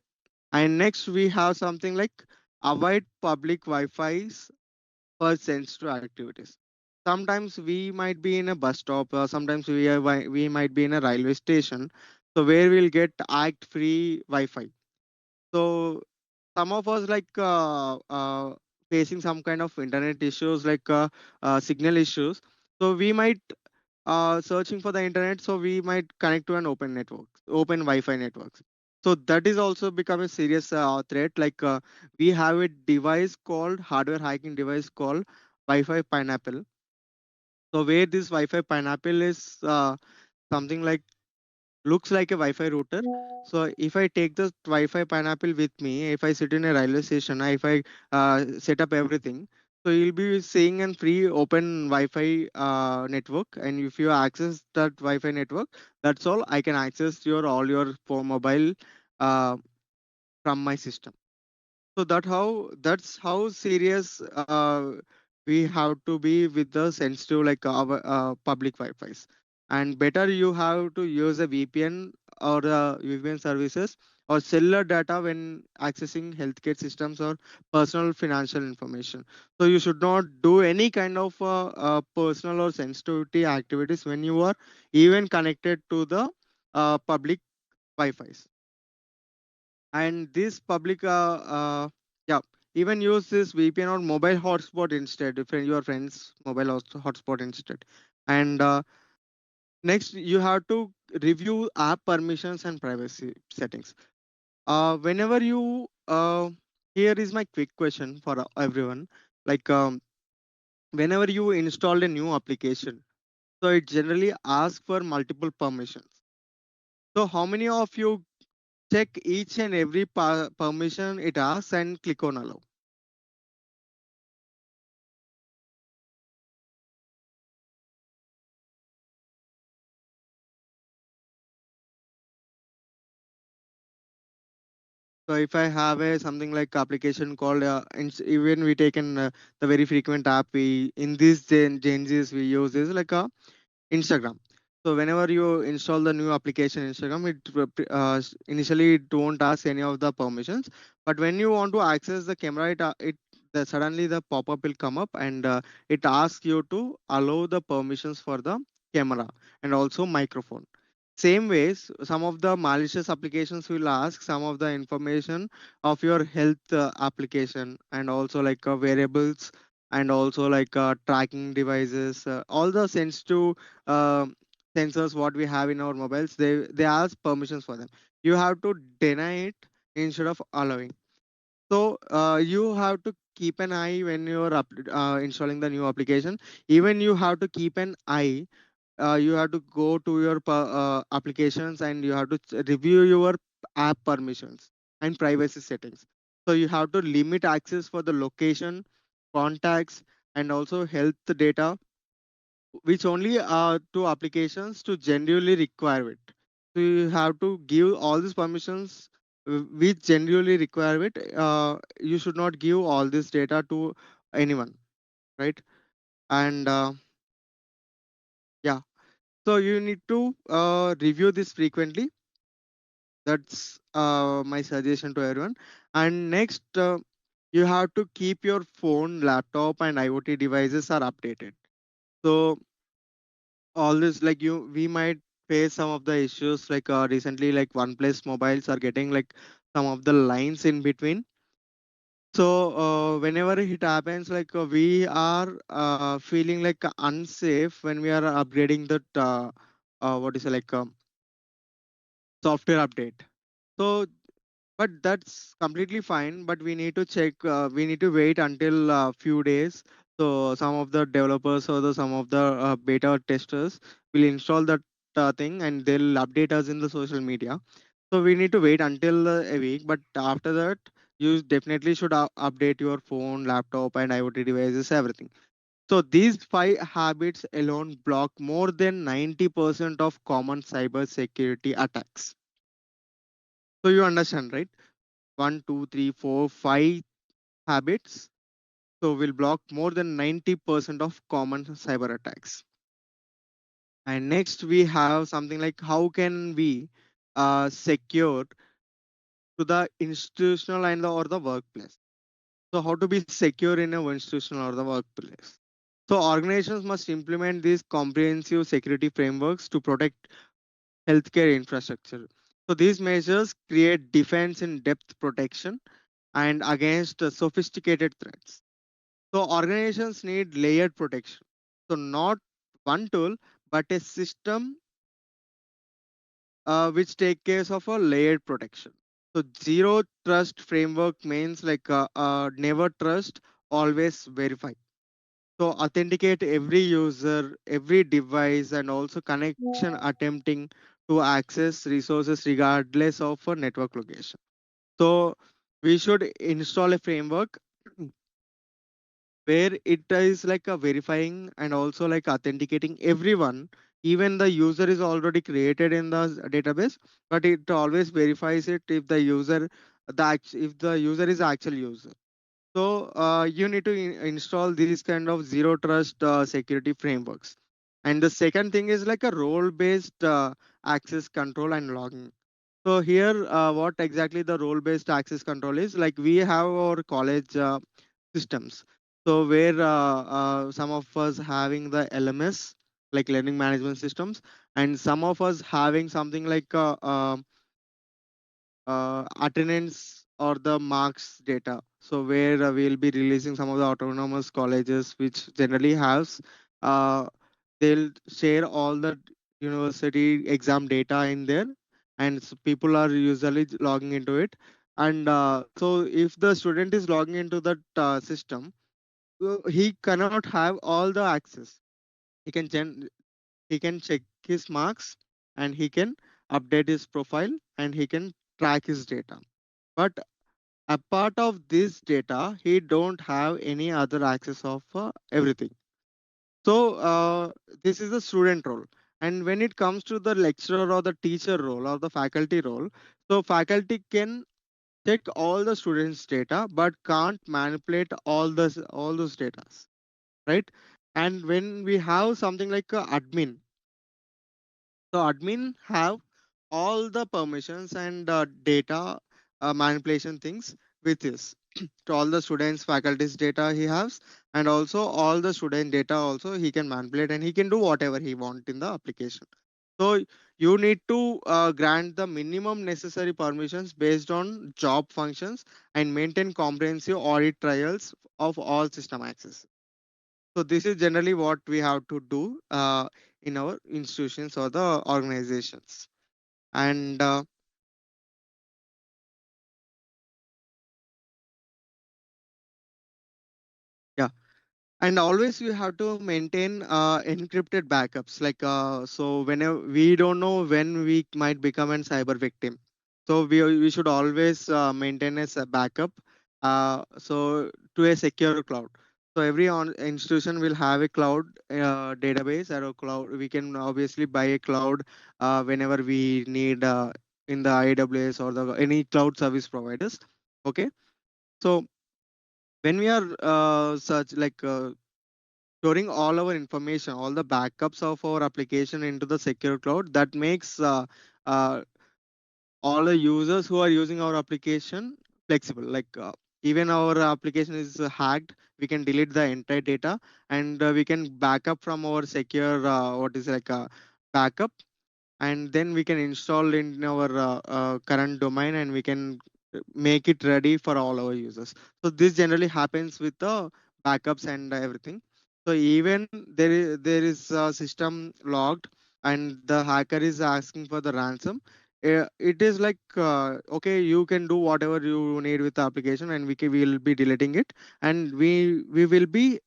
B: and next we have something like avoid public Wi-Fi's for sensitive activities. Sometimes we might be in a bus stop, sometimes we might be in a railway station, so where we'll get act-free Wi-Fi. So some of us facing some kind of internet issues signal issues. So we might searching for the internet. So we might connect to an open network, open Wi-Fi networks. So that is also become a serious threat. We have a device called hardware hacking device called Wi-Fi Pineapple. So where this Wi-Fi Pineapple is something like looks like a Wi-Fi router. So if I take the Wi-Fi Pineapple with me, if I sit in a railway station, if I set up everything, so you'll be seeing a free open Wi-Fi network. And if you access that Wi-Fi network, that's all. I can access your all your mobile uh, from my system. So that's how serious we have to be with the sensitive our public Wi-Fi's. And better you have to use a VPN or VPN services or cellular data when accessing healthcare systems or personal financial information. So you should not do any kind of personal or sensitivity activities when you are even connected to the public Wi-Fi's. And this public yeah, even use this VPN or mobile hotspot instead, if your friends mobile hotspot instead. And next you have to review app permissions and privacy settings whenever you here is my quick question for everyone. like um, Whenever you install a new application, so it generally asks for multiple permissions. So how many of you check each and every permission it asks and click on allow? So if I have a something like application called even we taken the very frequent app we in these Gen Zs we use is like a Instagram. So whenever you install the new application Instagram, initially it won't ask any of the permissions, but when you want to access the camera, suddenly the pop-up will come up and it asks you to allow the permissions for the camera and also microphone. Same ways, some of the malicious applications will ask some of the information of your health application and also wearables and also tracking devices, all the sensitive uh, sensors what we have in our mobiles. They ask permissions for them. You have to deny it instead of allowing. So you have to keep an eye when you're installing the new application. Even you have to keep an eye, you have to go to your applications and you have to review your app permissions and privacy settings. So you have to limit access for the location, contacts, and also health data, which only to applications to genuinely require it. So you have to give all these permissions which genuinely require it. You should not give all this data to anyone, right? And yeah, so you need to review this frequently. That's my suggestion to everyone. And next, you have to keep your phone, laptop, and IoT devices are updated. So all this, like we might face some of the issues, like recently, like OnePlus mobiles are getting like some of the lines in between. So whenever it happens, like we are feeling like unsafe when we are upgrading that what is it, like software update. So but that's completely fine, but we need to check, we need to wait until a few days. So some of the developers or some of the beta testers will install that thing and they'll update us in the social media. So we need to wait until a week, but after that you definitely should update your phone, laptop, and IoT devices, everything. So these five habits alone block more than 90% of common cyber security attacks. So you understand, right? One, two, three, four, five habits. So will block more than 90% of common cyber attacks. And next we have something like how can we secure to the institutional and or the workplace. So how to be secure in a institutional or the workplace. So organizations must implement these comprehensive security frameworks to protect healthcare infrastructure. So these measures create defense in depth protection and against sophisticated threats. So organizations need layered protection. So not one tool, but a system which take care of a layered protection. So zero trust framework means like never trust, always verify. So authenticate every user, every device, and also connection attempting to access resources regardless of a network location. So we should install a framework where it is like a verifying and also like authenticating everyone. Even the user is already created in the database, but it always verifies it if the user, if the user is actual user. So you need to install these kind of zero trust security frameworks. And the second thing is like a role based access control and logging. So here, what exactly the role-based access control is, like we have our college systems. So where some of us having the LMS, like learning management systems, and some of us having something like attendance or the marks data. So where we'll be releasing some of the autonomous colleges, which generally has, uh, they'll share all the university exam data in there, and people are usually logging into it. And so if the student is logging into that system, he cannot have all the access. He can he can check his marks and he can update his profile and he can track his data. But a part of this data, he don't have any other access of everything. So this is the student role. And when it comes to the lecturer or the teacher role or the faculty role, so faculty can check all the students' data, but can't manipulate all those data, right? And when we have something like a admin, so admin have all the permissions and data manipulation things with this to all the students faculties data he has, and also all the student data also he can manipulate and he can do whatever he want in the application. So you need to grant the minimum necessary permissions based on job functions and maintain comprehensive audit trials of all system access. So this is generally what we have to do in our institutions or the organizations. And yeah, and always you have to maintain encrypted backups. Like so, whenever we don't know when we might become a cyber victim, so we should always maintain as a backup. So to a secure cloud. So every institution will have a cloud database or a cloud. We can obviously buy a cloud whenever we need in the AWS or the any cloud service providers. Okay, so when we are such like storing all our information, all the backups of our application into the secure cloud, that makes uh, all the users who are using our application flexible. Like even our application is hacked, we can delete the entire data, and we can backup from our secure what is like a backup, and then we can install in our current domain, and we can make it ready for all our users. So this generally happens with the backups and everything. So even there is a system logged and the hacker is asking for the ransom. It is like okay, you can do whatever you need with the application, and we will be deleting it, and we will be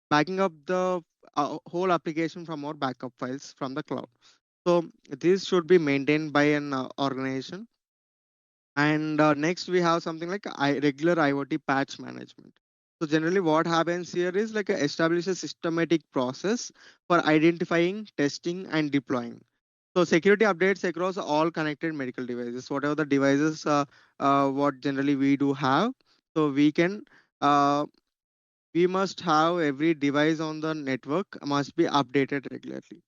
B: backing up the whole application from our backup files from the cloud. So this should be maintained by an organization. And next we have something like regular IoT patch management. So generally what happens here is like establish a systematic process for identifying, testing and deploying. So security updates across all connected medical devices, whatever the devices what generally we do have. So uh, we must have every device on the network must be updated regularly.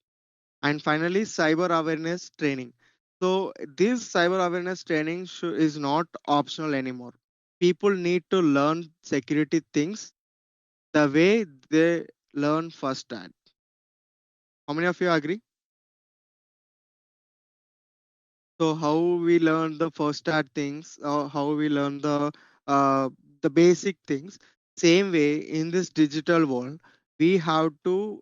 B: And finally, cyber awareness training. So this cyber awareness training is not optional anymore. People need to learn security things the way they learn first hand. How many of you agree? So how we learn the first hand things, or how we learn the basic things. Same way in this digital world, we have to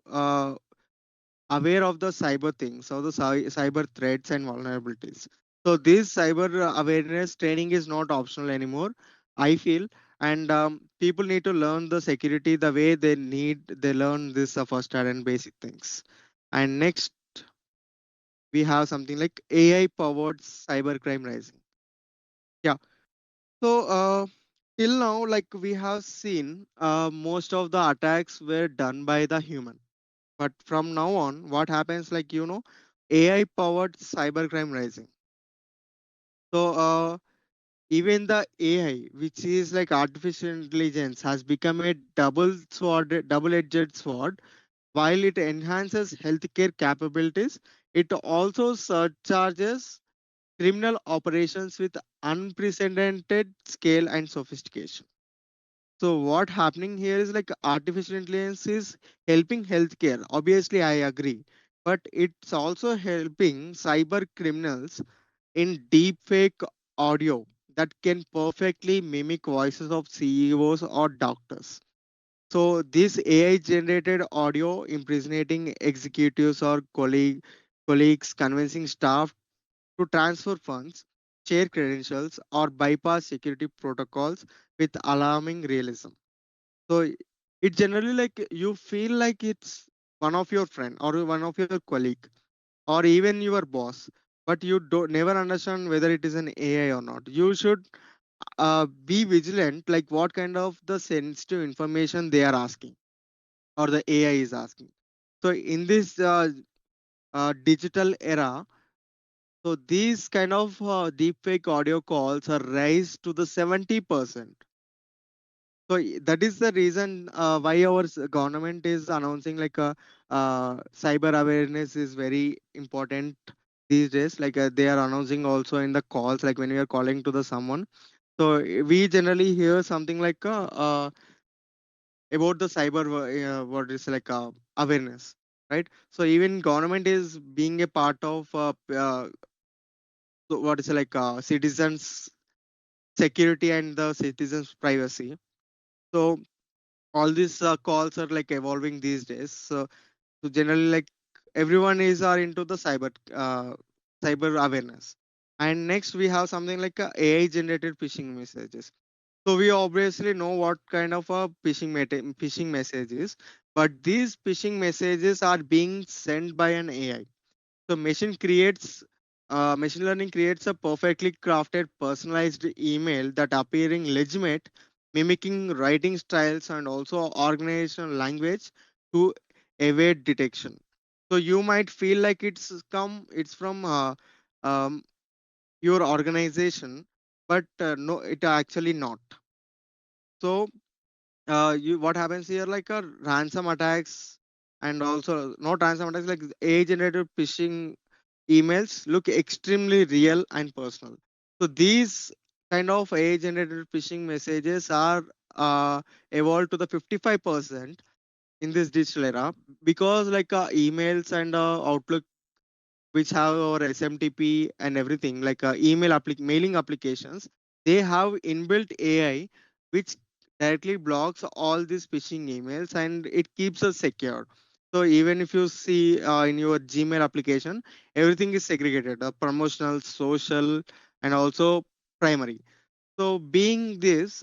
B: aware of the cyber things or the cyber threats and vulnerabilities. So this cyber awareness training is not optional anymore, I feel. And people need to learn the security the way they learn this first and basic things. And next we have something like AI powered cybercrime rising. Yeah. So till now, like we have seen, most of the attacks were done by the human. But from now on, what happens, like, AI powered cybercrime rising. So even the AI, which is like artificial intelligence, has become a double-edged sword. While it enhances healthcare capabilities, it also surcharges criminal operations with unprecedented scale and sophistication. So what happening here is like artificial intelligence is helping healthcare. Obviously, I agree, but it's also helping cyber criminals in deepfake audio that can perfectly mimic voices of CEOs or doctors. So this AI generated audio impersonating executives or colleagues, convincing staff to transfer funds, share credentials, or bypass security protocols with alarming realism. So it generally like you feel like it's one of your friend or one of your colleague or even your boss, but you don't never understand whether it is an AI or not. You should be vigilant, like what kind of the sensitive information they are asking or the AI is asking. So in this digital era, so these kind of deepfake audio calls are raised to the 70%. So that is the reason why our government is announcing like a cyber awareness is very important these days. Like they are announcing also in the calls, like when we are calling to the someone. So we generally hear something like about the cyber what is like awareness, right? So even government is being a part of so what is like citizens security and the citizens privacy. So all these calls are like evolving these days. So generally, like everyone is are into the cyber awareness. And next we have something like AI generated phishing messages. So we obviously know what kind of a phishing message is, but these phishing messages are being sent by an AI. So machine learning creates a perfectly crafted personalized email that appearing legitimate mimicking writing styles and also organizational language to evade detection. So you might feel like it's from um, your organization, but no, it actually not. So you what happens here, like ransom attacks, and also not ransom attacks, like AI generated phishing emails look extremely real and personal. So these kind of AI generated phishing messages are evolved to the 55% in this digital era, because like emails and Outlook, which have our SMTP and everything, like mailing applications, they have inbuilt AI, which directly blocks all these phishing emails and it keeps us secure. So even if you see in your Gmail application, everything is segregated: promotional, social, and also primary. So being this,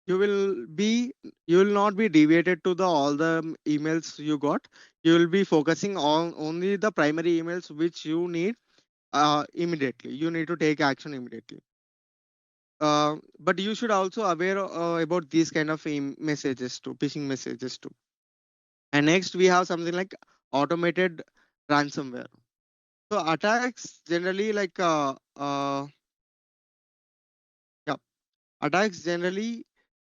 B: you will be you will not be deviated to the all the emails you got. You will be focusing on only the primary emails which you need immediately. You need to take action immediately. But you should also aware about these kind of messages too, phishing messages too. And next we have something like automated ransomware. So attacks generally yeah, attacks generally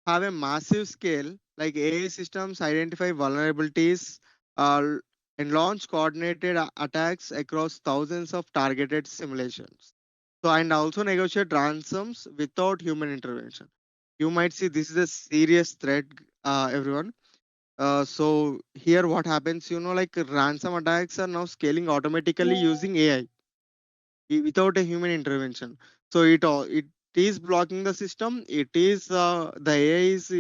B: have a massive scale, like AI systems identify vulnerabilities uh, and launch coordinated attacks across thousands of targeted simulations. So, and also negotiate ransoms without human intervention. You might see this is a serious threat, everyone. So here what happens, like ransom attacks are now scaling automatically using AI without a human intervention. So it is blocking the system. It is the AI is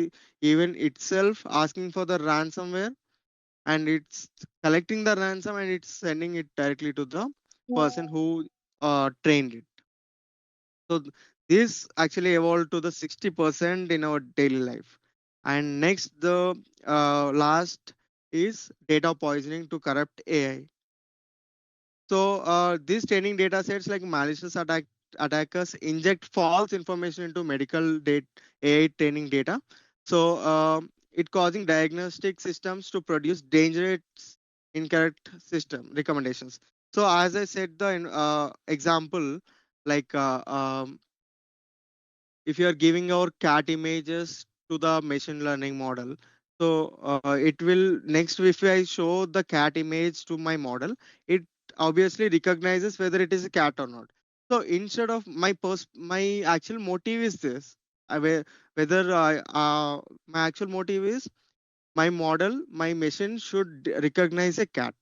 B: even itself asking for the ransomware, and it's collecting the ransom and it's sending it directly to the person who trained it. So this actually evolved to the 60% in our daily life. And next, the last is data poisoning to corrupt AI. So these training data sets, like malicious attackers inject false information into medical AI training data. So it causing diagnostic systems to produce dangerous incorrect system recommendations. So as I said, the example, like if you are giving our cat images to the machine learning model, so it will next, if I show the cat image to my model, it obviously recognizes whether it is a cat or not. So instead of my actual motive is this, whether my actual motive is my model, my machine should recognize a cat.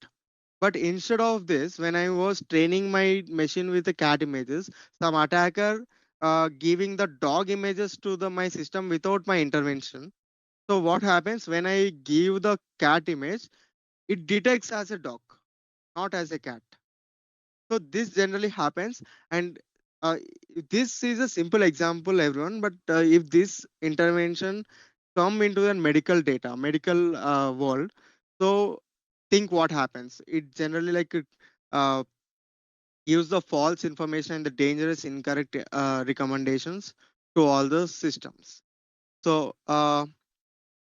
B: but instead of this, when I was training my machine with the cat images, some attacker giving the dog images to the my system without my intervention. So what happens when I give the cat image? It detects as a dog, not as a cat. So this generally happens, and this is a simple example, everyone. But if this intervention come into the medical world, so think what happens. It generally uh, gives the false information and the dangerous incorrect recommendations to all the systems. So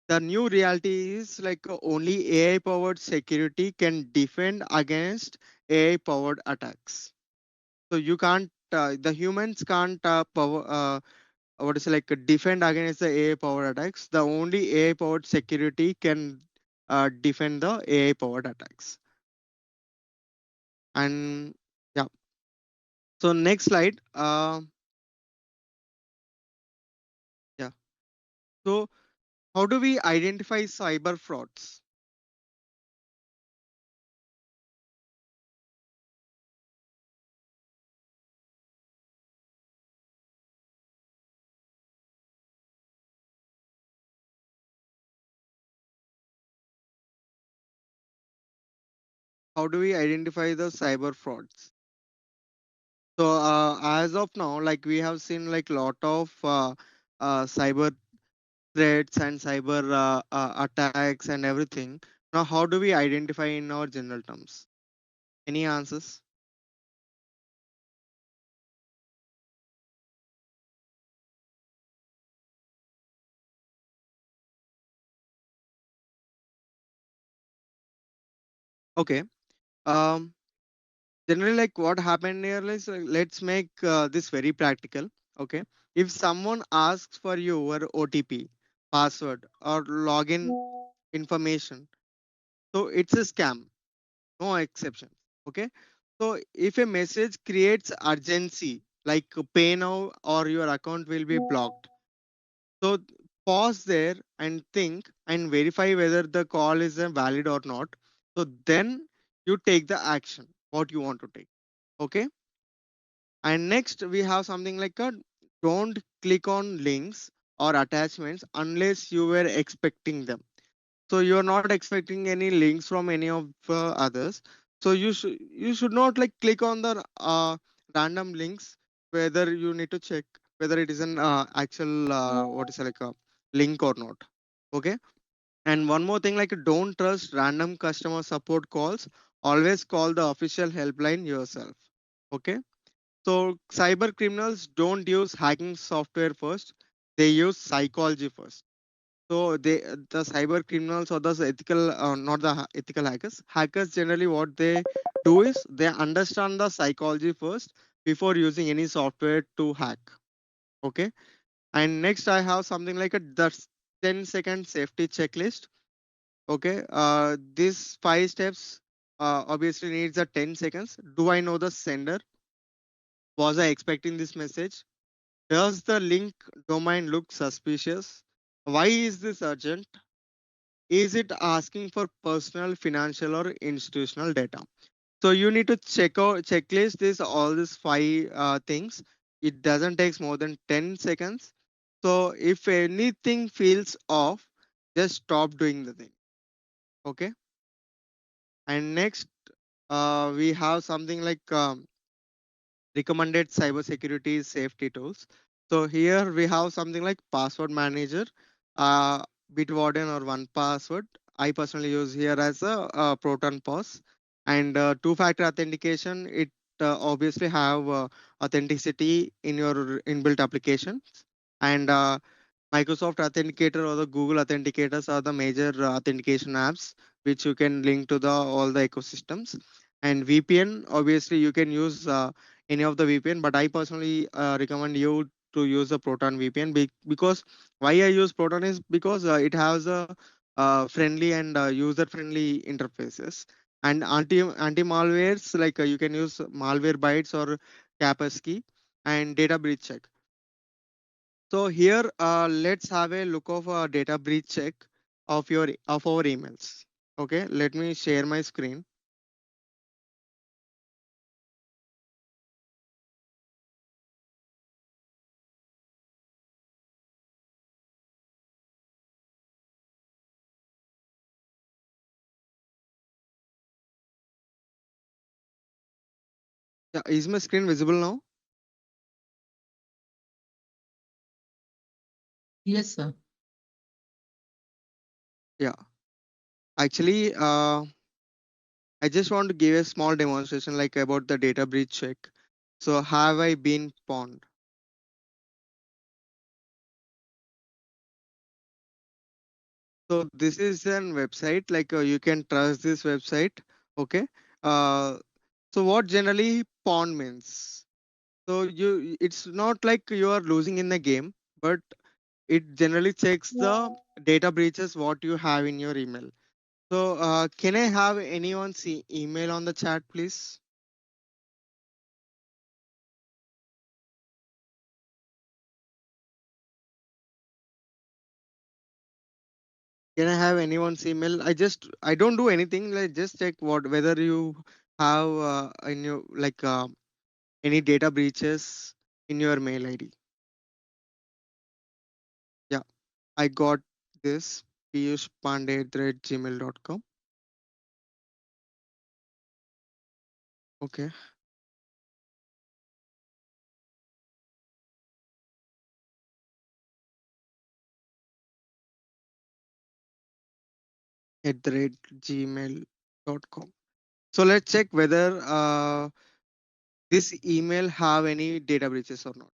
B: the new reality is only AI powered security can defend against AI powered attacks. So you can't, the humans can't what is it, defend against the AI powered attacks. The only AI powered security can defend the AI powered attacks. And yeah, so next slide. Yeah. So how do we identify cyber frauds? How do we identify the cyber frauds? So as of now, like we have seen like lot of cyber threats and cyber attacks and everything. Now, how do we identify in our general terms? Any answers? Okay. Um, Generally, like what happened here is let's make this very practical. Okay. If someone asks for your OTP, password, or login information, so it's a scam. No exceptions. Okay. So if a message creates urgency, like pay now or your account will be blocked. So pause there and think and verify whether the call is valid or not. So then you take the action what you want to take. Okay. And next we have something like a don't click on links or attachments unless you were expecting them. So you are not expecting any links from any of others. So you should not like click on the random links, whether you need to check whether it is an actual what is it, like a link or not. Okay. And one more thing, like don't trust random customer support calls. Always call the official helpline yourself. Okay. So cyber criminals don't use hacking software first, they use psychology first. So the cyber criminals or the ethical, not the ethical hackers. Hackers generally what they do is they understand the psychology first before using any software to hack. Okay. And next I have something like a the 10-second safety checklist. Okay. These 5 steps obviously needs a 10 seconds. Do I know the sender? Was I expecting this message? Does the link domain look suspicious? Why is this urgent? Is it asking for personal, financial, or institutional data? So you need to check out checklist this all these 5 things. It doesn't take more than 10 seconds. So if anything feels off, just stop doing the thing. Okay. And next, we have something like recommended cybersecurity safety tools. So here we have something like password manager, uh, Bitwarden or one password. I personally use here as a, Proton Pass, and two-factor authentication. It obviously have authenticity in your inbuilt applications, and Microsoft Authenticator or the Google Authenticators are the major authentication apps which you can link to the all the ecosystems. And VPN, obviously, you can use any of the VPN, but I personally recommend you to use the Proton VPN because why I use Proton is because it has a friendly and user friendly interfaces. And anti malwares like you can use malware bytes or Kaspersky and data breach check. So here, let's have a look of a data breach check of our emails. Okay, let me share my screen. Yeah, is my screen visible now?
A: Yes, sir.
B: Yeah. Actually, I just want to give a small demonstration like about the data breach check. So have I been pawned? So this is an website like you can trust this website. Okay. Uh, so what generally pawn means? So it's not like you are losing in the game, but it generally checks the data breaches what you have in your email. So can I have anyone see email on the chat, please? Can I have anyone's email? I don't do anything. Like just check what whether you have in your like any data breaches in your mail ID. Yeah, I got this. piyushpandey@gmail.com. Okay, @gmail.com. So let's check whether this email have any data breaches or not.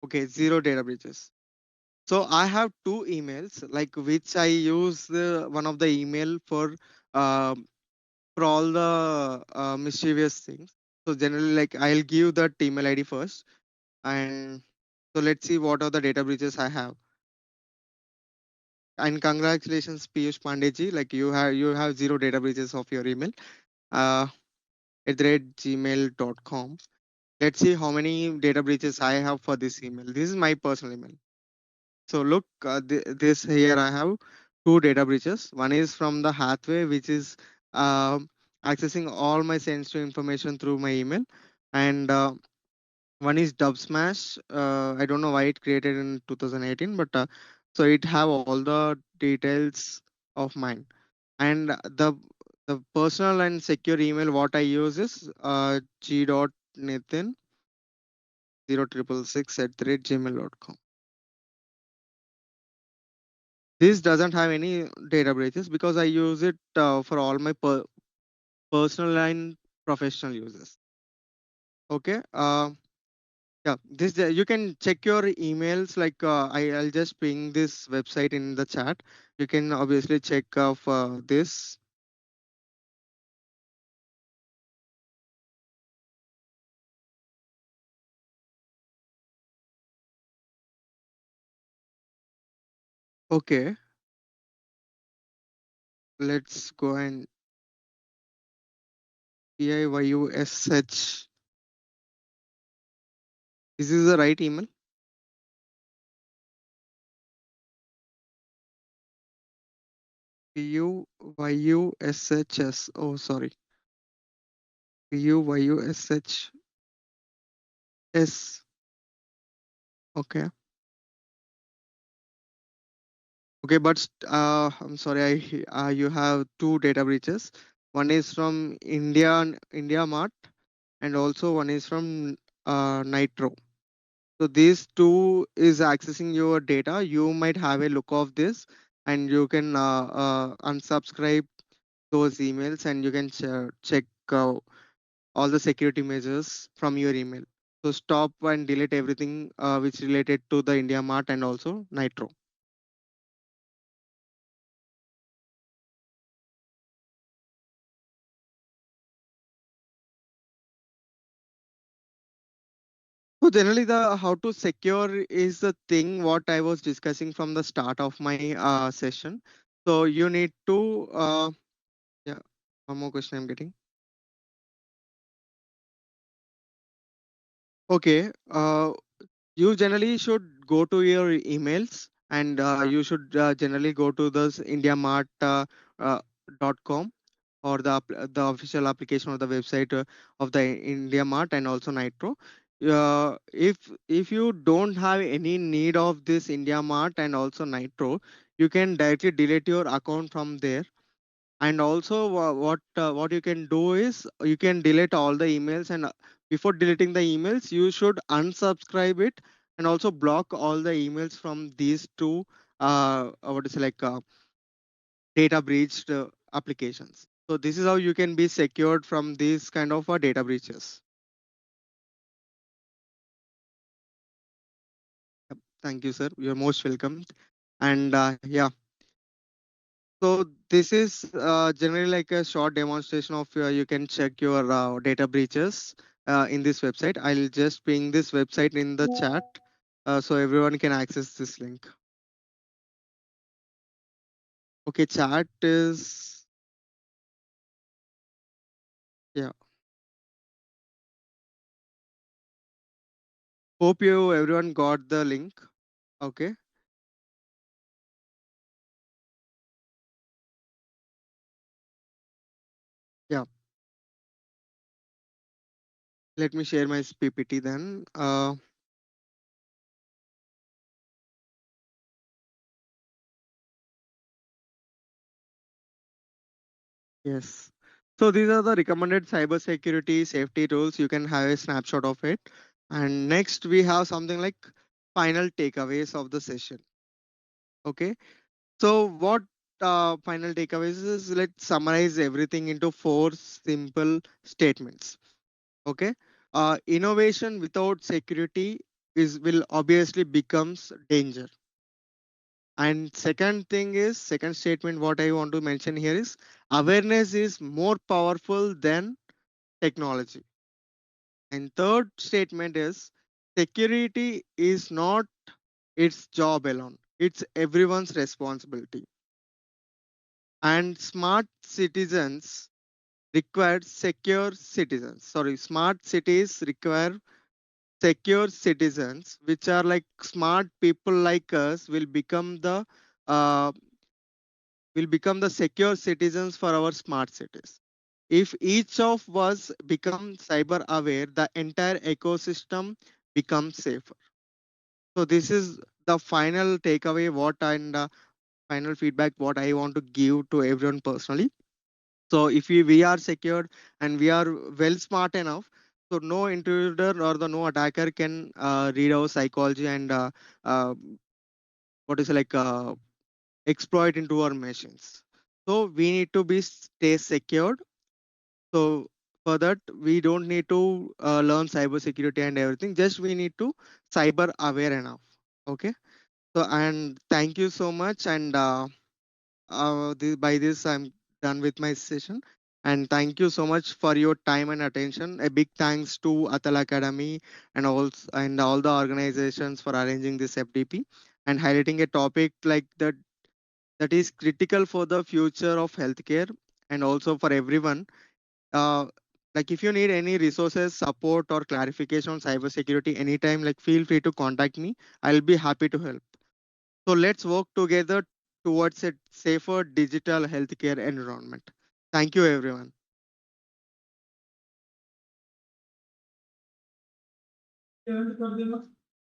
B: Okay, zero data breaches. So I have two emails, like which I use one of the email um for all the mischievous things. So generally, like I'll give that email ID first, and so let's see what are the data breaches I have. And congratulations, Piyush Pandeyji, like you have zero data breaches of your email. Uh, @gmail.com. Let's see how many data breaches I have for this email. This is my personal email. So look, this here I have two data breaches. One is from the Hathaway, which is um accessing all my sensitive information through my email, and one is Dub Smash. I don't know why it created in 2018, but so it have all the details of mine. And the personal and secure email what I use is g.nathan 0666 @gmail.com. This doesn't have any data breaches because I use it for all my personal and professional uses. Okay. Yeah. This you can check your emails. Like I'll just ping this website in the chat. You can obviously check of this. Okay. Let's go and PIYUSH. This is the right email. PUYUSHS. Oh, sorry. PUYUSHS. Okay. Okay, but I'm sorry. You have two data breaches. One is from India Mart, and also one is from Nitro. So these two is accessing your data. You might have a look of this, and you can unsubscribe those emails, and you can check all the security measures from your email. So stop and delete everything which related to the India Mart and also Nitro. So generally, the how to secure is the thing what I was discussing from the start of my session. So you need to yeah. One more question I'm getting. Okay. You generally should go to your emails, and you should generally go to this uh, .com or the official application or the website of the India Mart and also Nitro. If you don't have any need of this India Mart and also Nitro, you can directly delete your account from there. And also what you can do is you can delete all the emails, and before deleting the emails you should unsubscribe it and also block all the emails from these two what is it, like data breached applications. So this is how you can be secured from these kind of data breaches. Yep. Thank you, sir. You're most welcome. And yeah, so this is generally like a short demonstration of you can check your data breaches in this website. I'll just ping this website in the chat so everyone can access this link. Okay, chat is, yeah. Hope you everyone got the link. Okay, yeah. Let me share my PPT then. Yes. So these are the recommended cybersecurity safety tools. You can have a snapshot of it. And next we have something like final takeaways of the session. Okay. So what final takeaways is, let's summarize everything into four simple statements. Okay. Innovation without security is will obviously becomes danger. And second statement what I want to mention here is awareness is more powerful than technology. And third statement is security is not its job alone. It's everyone's responsibility. And smart cities require secure citizens, which are like smart people like us uh, will become the secure citizens for our smart cities. If each of us become cyber aware, the entire ecosystem becomes safer. So this is the final takeaway what and final feedback what I want to give to everyone personally. So if we are secured and we are well smart enough, so no intruder or the no attacker can read our psychology and uh, what is like exploit into our machines. So we need to be stay secured. So for that we don't need to learn cybersecurity and everything. Just we need to cyber aware enough. Okay. So and thank you so much and by this I'm done with my session. And thank you so much for your time and attention. A big thanks to Atal Academy and all the organizations for arranging this FDP and highlighting a topic like that is critical for the future of healthcare and also for everyone. Uh, like if you need any resources, support or clarification on cybersecurity anytime, like feel free to contact me. I'll be happy to help. So let's work together towards a safer digital healthcare environment. Thank you, everyone.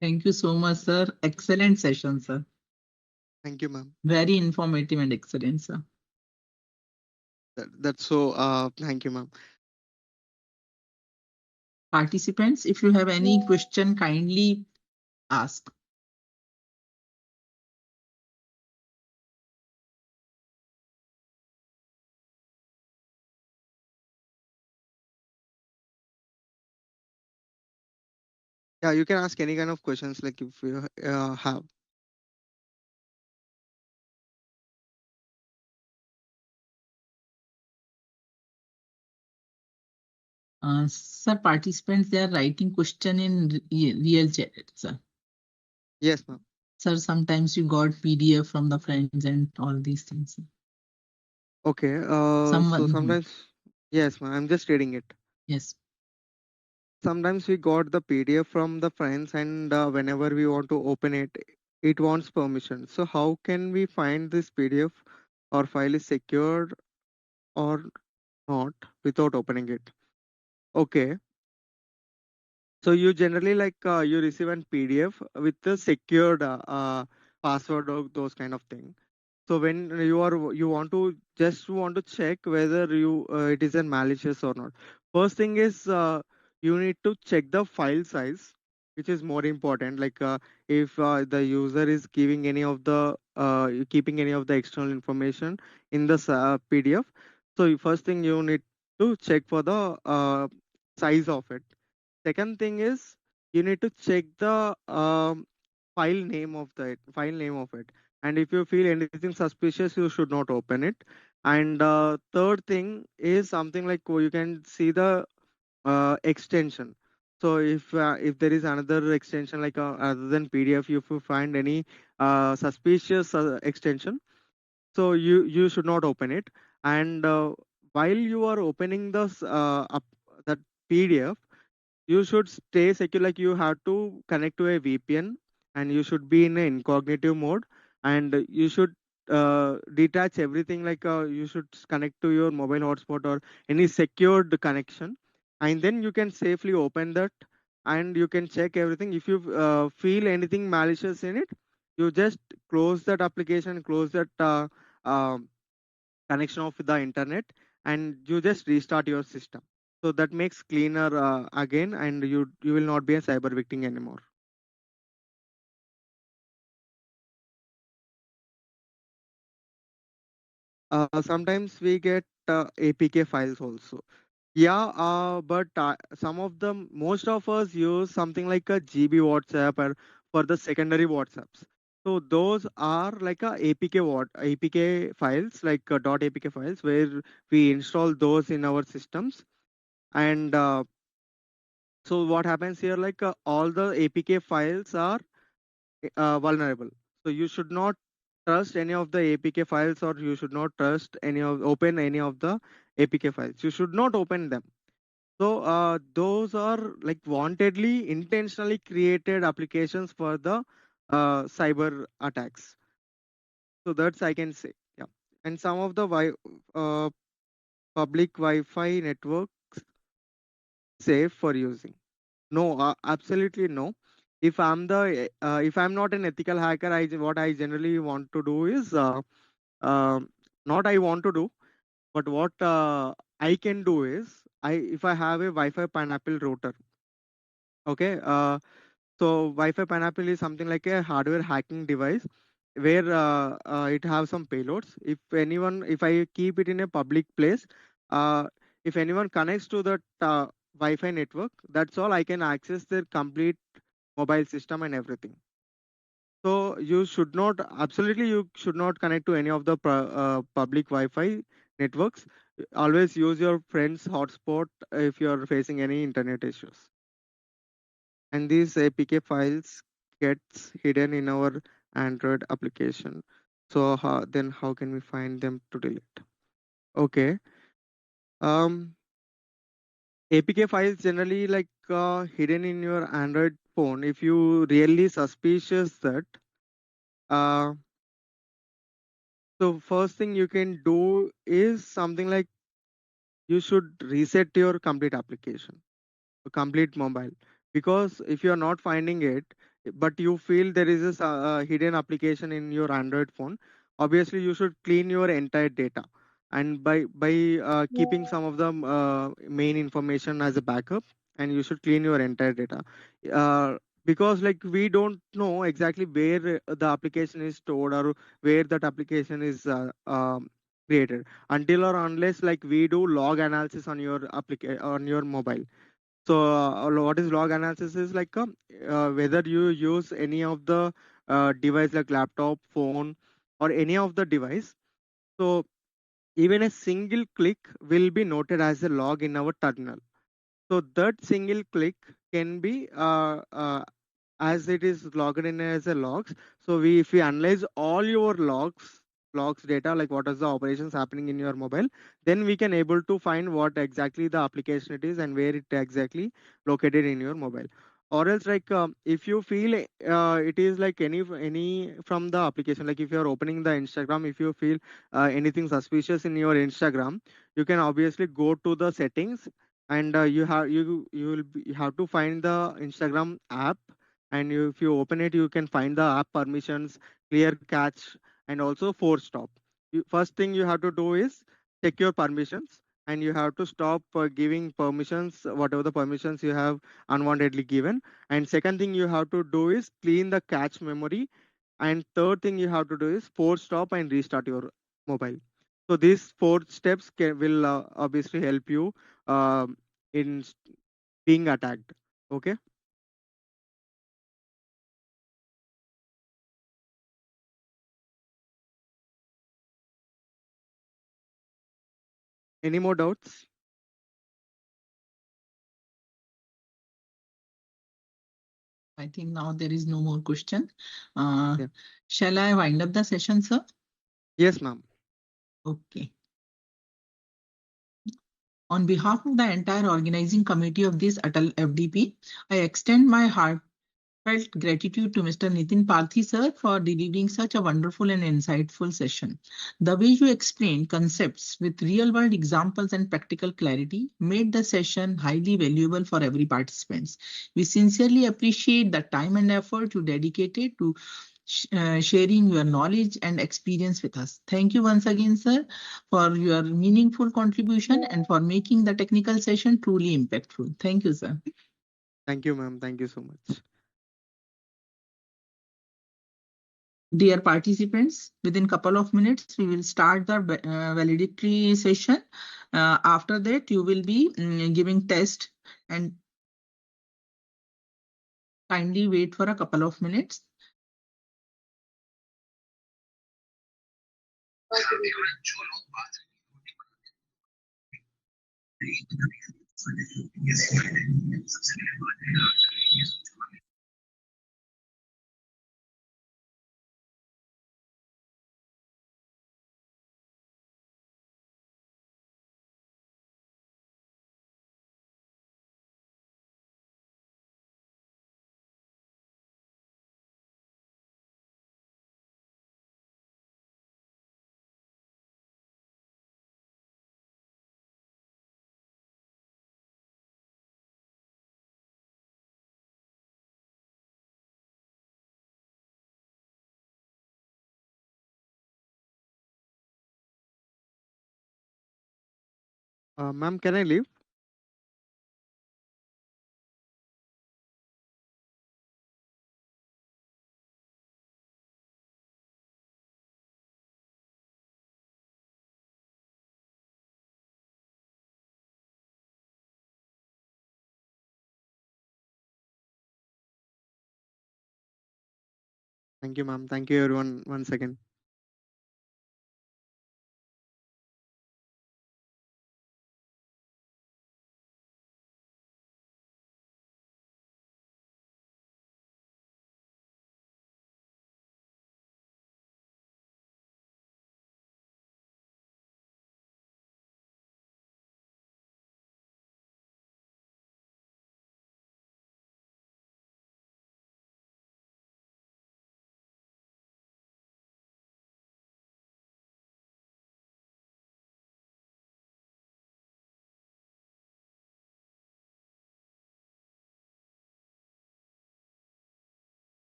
A: Thank you so much, sir. Excellent session, sir.
B: Thank you, ma'am.
A: Very informative and excellent, sir.
B: That's so. Thank you, ma'am.
A: Participants, if you have any question, kindly ask.
B: Yeah, you can ask any kind of questions like if you have.
A: Sir, participants, they are writing question in real chat, sir.
B: Yes, ma'am.
A: Sir, sometimes you got PDF from the friends and all these things.
B: Okay. So
A: Someone,
B: sometimes, yes, ma'am. I'm just reading it.
A: yes.
B: Sometimes we got the PDF from the friends, and whenever we want to open it, it wants permission. So how can we find this PDF or file is secured or not without opening it? Okay. So you generally you receive an PDF with the secured password or those kind of thing. So when you want to check whether you it is a malicious or not. First thing is you need to check the file size, which is more important. If the user is giving any of the keeping any of the external information in the PDF. So first thing you need to check for the size of it. Second thing is you need to check the file name of it. And if you feel anything suspicious, you should not open it. And third thing is something like you can see the extension. So if there is another extension other than PDF, if you find any suspicious extension, so you should not open it. And while you are opening that PDF, you should stay secure. Like you have to connect to a VPN and you should be in an incognito mode, and you should detach everything. You should connect to your mobile hotspot or any secured connection, and then you can safely open that and you can check everything. If you feel anything malicious in it, you just close that application, close that um connection of the internet, and you just restart your system. So that makes cleaner again, and you will not be a cyber victim anymore. Sometimes we get APK files also. Yeah, but some of them, most of us use something like a GB WhatsApp or for the secondary WhatsApps. So those are like a APK files, like .apk files, where we install those in our systems. And so what happens here, like all the APK files are vulnerable. So you should not trust any of the APK files, or you should not trust open any of the APK files. You should not open them. So those are like wantedly, intentionally created applications for the cyber attacks. So that's I can say. Yeah. And some of the uh, public Wi-Fi networks safe for using. No, absolutely no. If I'm not an ethical hacker, what I generally want to do is um not I want to do, but what I can do is if I have a Wi-Fi pineapple router. Okay. So Wi-Fi pineapple is something like a hardware hacking device where it have some payloads. If I keep it in a public place, uh, if anyone connects to that Wi-Fi network, that's all I can access their complete mobile system and everything. So you should not connect to any of the public Wi-Fi networks. Always use your friend's hotspot if you're facing any internet issues. And these APK files gets hidden in our Android application. So how can we find them to delete? Okay. Um, APK files generally like hidden in your Android phone. If you really suspicious that, uh, so first thing you can do is something like you should reset your complete application, complete mobile. Because if you are not finding it, but you feel there is a hidden application in your Android phone, obviously you should clean your entire data. And by keeping some of the main information as a backup, and you should clean your entire data. uh, because like we don't know exactly where the application is stored, or where that application is created, until or unless like we do log analysis on your on your mobile. So, what is log analysis is like whether you use any of the device like laptop, phone, or any of the device. So, even a single click will be noted as a log in our terminal. So, that single click can be as it is logged in as a logs. So if we analyze all your logs data, like what is the operations happening in your mobile, then we can able to find what exactly the application it is and where it exactly located in your mobile. Or else like if you feel it is like any from the application, like if you're opening the Instagram, if you feel anything suspicious in your Instagram, you can obviously go to the settings, and you have to find the Instagram app. And if you open it, you can find the app permissions, clear cache, and also force stop. First thing you have to do is check your permissions, and you have to stop giving permissions, whatever the permissions you have unwantedly given. And second thing you have to do is clean the cache memory. And third thing you have to do is force stop and restart your mobile. So these four steps will obviously help you in being attacked. Okay. Any more doubts?
A: I think now there is no more question. Uh,
B: Yeah.
A: shall I wind up the session, sir?
B: Yes, ma'am.
A: Okay. On behalf of the entire organizing committee of this Atal FDP, I extend my heartfelt gratitude to Mr. Nitin Parthi sir for delivering such a wonderful and insightful session. The way you explained concepts with real-world examples and practical clarity made the session highly valuable for every participant. We sincerely appreciate the time and effort you dedicated to sharing your knowledge and experience with us. Thank you once again, sir, for your meaningful contribution and for making the technical session truly impactful. Thank you, sir.
B: Thank you, ma'am. Thank you so much.
A: Dear participants, within couple of minutes, we will start the valedictory session. After that, you will be giving test, and kindly wait for a couple of minutes.
B: Ma'am, can I leave? Thank you, ma'am. Thank you, everyone, once again.